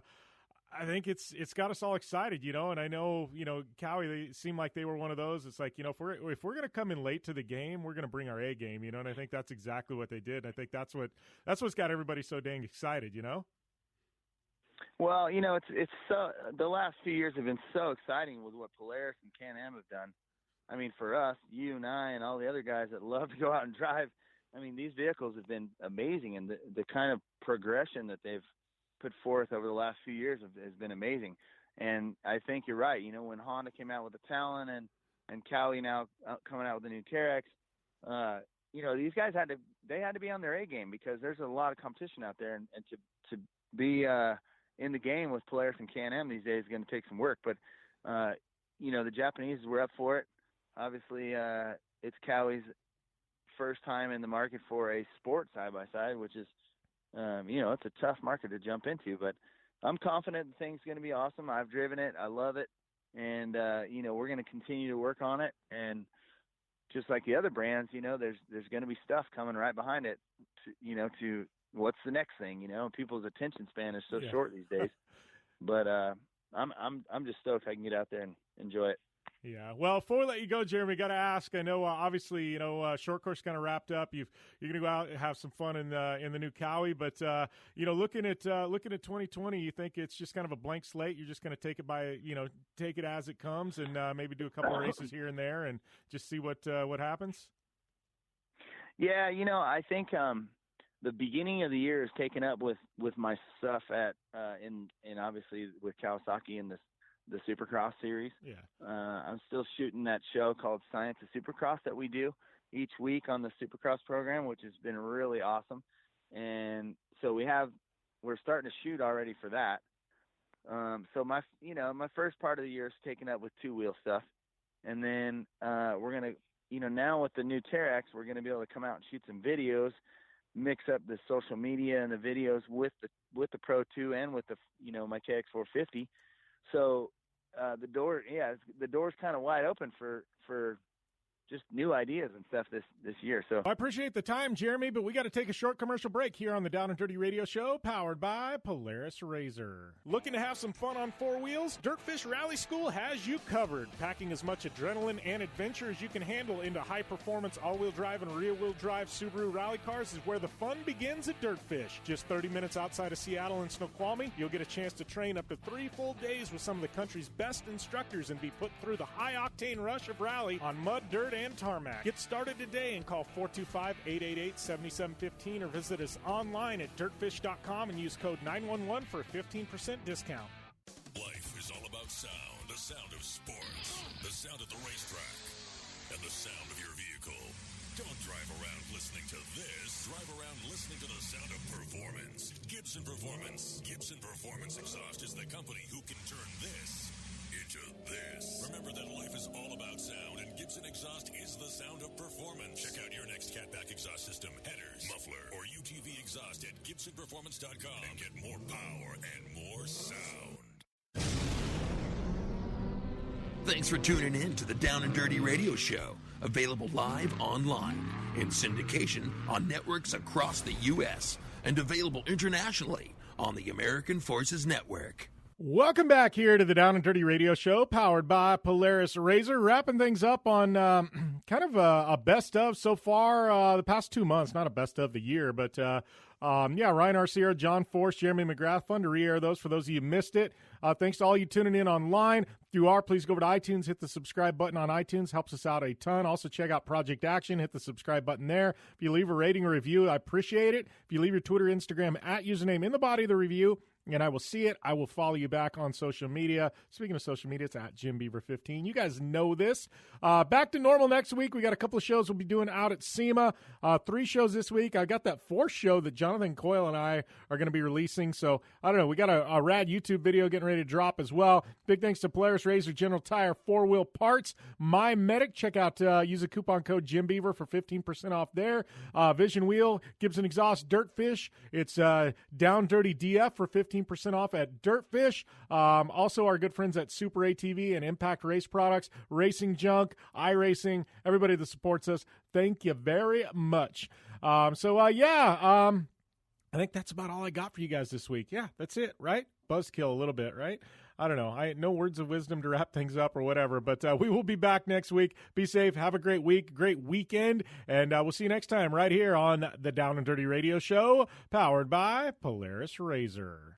I think it's got us all excited, you know. And I know, you know, Cowie, they seem like they were one of those. It's like, you know, if we're going to come in late to the game, we're going to bring our A game, you know. And I think that's exactly what they did. And I think that's what's got everybody so dang excited, you know. Well, you know, it's so, the last few years have been so exciting with what Polaris and Can-Am have done. I mean, for us, you and I and all the other guys that love to go out and drive, I mean, these vehicles have been amazing, and the kind of progression that they've put forth over the last few years has been amazing. And I think you're right. You know, when Honda came out with the Talon and Cowie now coming out with the new Terex, you know, these guys had to be on their A game, because there's a lot of competition out there, and to be in the game with Polaris and Can-Am these days is going to take some work. But you know, the Japanese were up for it. Obviously, it's Cowie's first time in the market for a sport side-by-side, which is, you know, it's a tough market to jump into, but I'm confident the thing's going to be awesome. I've driven it. I love it. And, you know, we're going to continue to work on it. And just like the other brands, you know, there's going to be stuff coming right behind it, to what's the next thing, you know. People's attention span is so short these days. But I'm just stoked I can get out there and enjoy it. Yeah. Well, before we let you go, Jeremy, got to ask. I know, obviously, you know, short course kind of wrapped up. You're going to go out and have some fun in the new Cowie, but you know, looking at 2020, you think it's just kind of a blank slate. You're just going to take it as it comes, and maybe do a couple of races here and there, and just see what happens. Yeah, you know, I think the beginning of the year is taken up with my stuff at in obviously with Kawasaki and the Supercross series. Yeah. I'm still shooting that show called Science of Supercross that we do each week on the Supercross program, which has been really awesome. And so we're starting to shoot already for that. So my first part of the year is taken up with two-wheel stuff. And then we're going to, you know, now with the new Terex, we're going to be able to come out and shoot some videos, mix up the social media and the videos with the Pro 2 and with the, you know, my KX450. So the door's kind of wide open for just new ideas and stuff this year. So I appreciate the time, Jeremy, but we got to take a short commercial break here on the Down and Dirty Radio Show, powered by Polaris RZR. Looking to have some fun on four wheels? Dirtfish Rally School has you covered. Packing as much adrenaline and adventure as you can handle into high-performance all-wheel drive and rear-wheel drive Subaru rally cars is where the fun begins at Dirtfish. Just 30 minutes outside of Seattle and Snoqualmie, you'll get a chance to train up to 3 full days with some of the country's best instructors and be put through the high-octane rush of rally on mud, dirt, and tarmac. Get started today and call 425-888-7715 or visit us online at dirtfish.com and use code 911 for a 15% discount. Life is all about sound, the sound of sports, the sound at the racetrack, and the sound of your vehicle. Don't drive around listening to this. Drive around listening to the sound of performance. Gibson Performance. Gibson Performance Exhaust is the company who can turn this into this. Remember that life is all about sound, and Gibson Exhaust is the sound of performance. Check out your next catback exhaust system, headers, muffler, or UTV exhaust at GibsonPerformance.com and get more power and more sound. Thanks for tuning in to the Down and Dirty Radio Show, available live online, in syndication on networks across the U.S., and available internationally on the American Forces Network. Welcome back here to the Down and Dirty Radio Show, powered by Polaris Razor. Wrapping things up on kind of a best of so far the past 2 months. Not a best of the year, but Ryan Arcerio, John Force, Jeremy McGrath. Fun to re-air those for those of you who missed it. Thanks to all you tuning in online. If you are, please go over to iTunes, hit the subscribe button on iTunes. Helps us out a ton. Also, check out Project Action. Hit the subscribe button there. If you leave a rating or review, I appreciate it. If you leave your Twitter, Instagram, @username in the body of the review, and I will see it. I will follow you back on social media. Speaking of social media, it's @JimBeaver15. You guys know this. Back to normal next week. We got a couple of shows we'll be doing out at SEMA. 3 shows this week. I got that 4th show that Jonathan Coyle and I are going to be releasing. So, I don't know. We got a rad YouTube video getting ready to drop as well. Big thanks to Polaris Razor, General Tire, 4-Wheel Parts, My Medic. Check out, use a coupon code JimBeaver for 15% off there. Vision Wheel, Gibson Exhaust, Dirtfish. It's Down Dirty DF for 15% off at Dirtfish. Also, our good friends at Super ATV and Impact Race Products, Racing Junk, iRacing, everybody that supports us. Thank you very much. I think that's about all I got for you guys this week. Yeah, that's it, right? Buzzkill a little bit, right? I don't know. I no words of wisdom to wrap things up or whatever, but we will be back next week. Be safe. Have a great week, great weekend, and we'll see you next time right here on the Down and Dirty Radio Show, powered by Polaris Razor.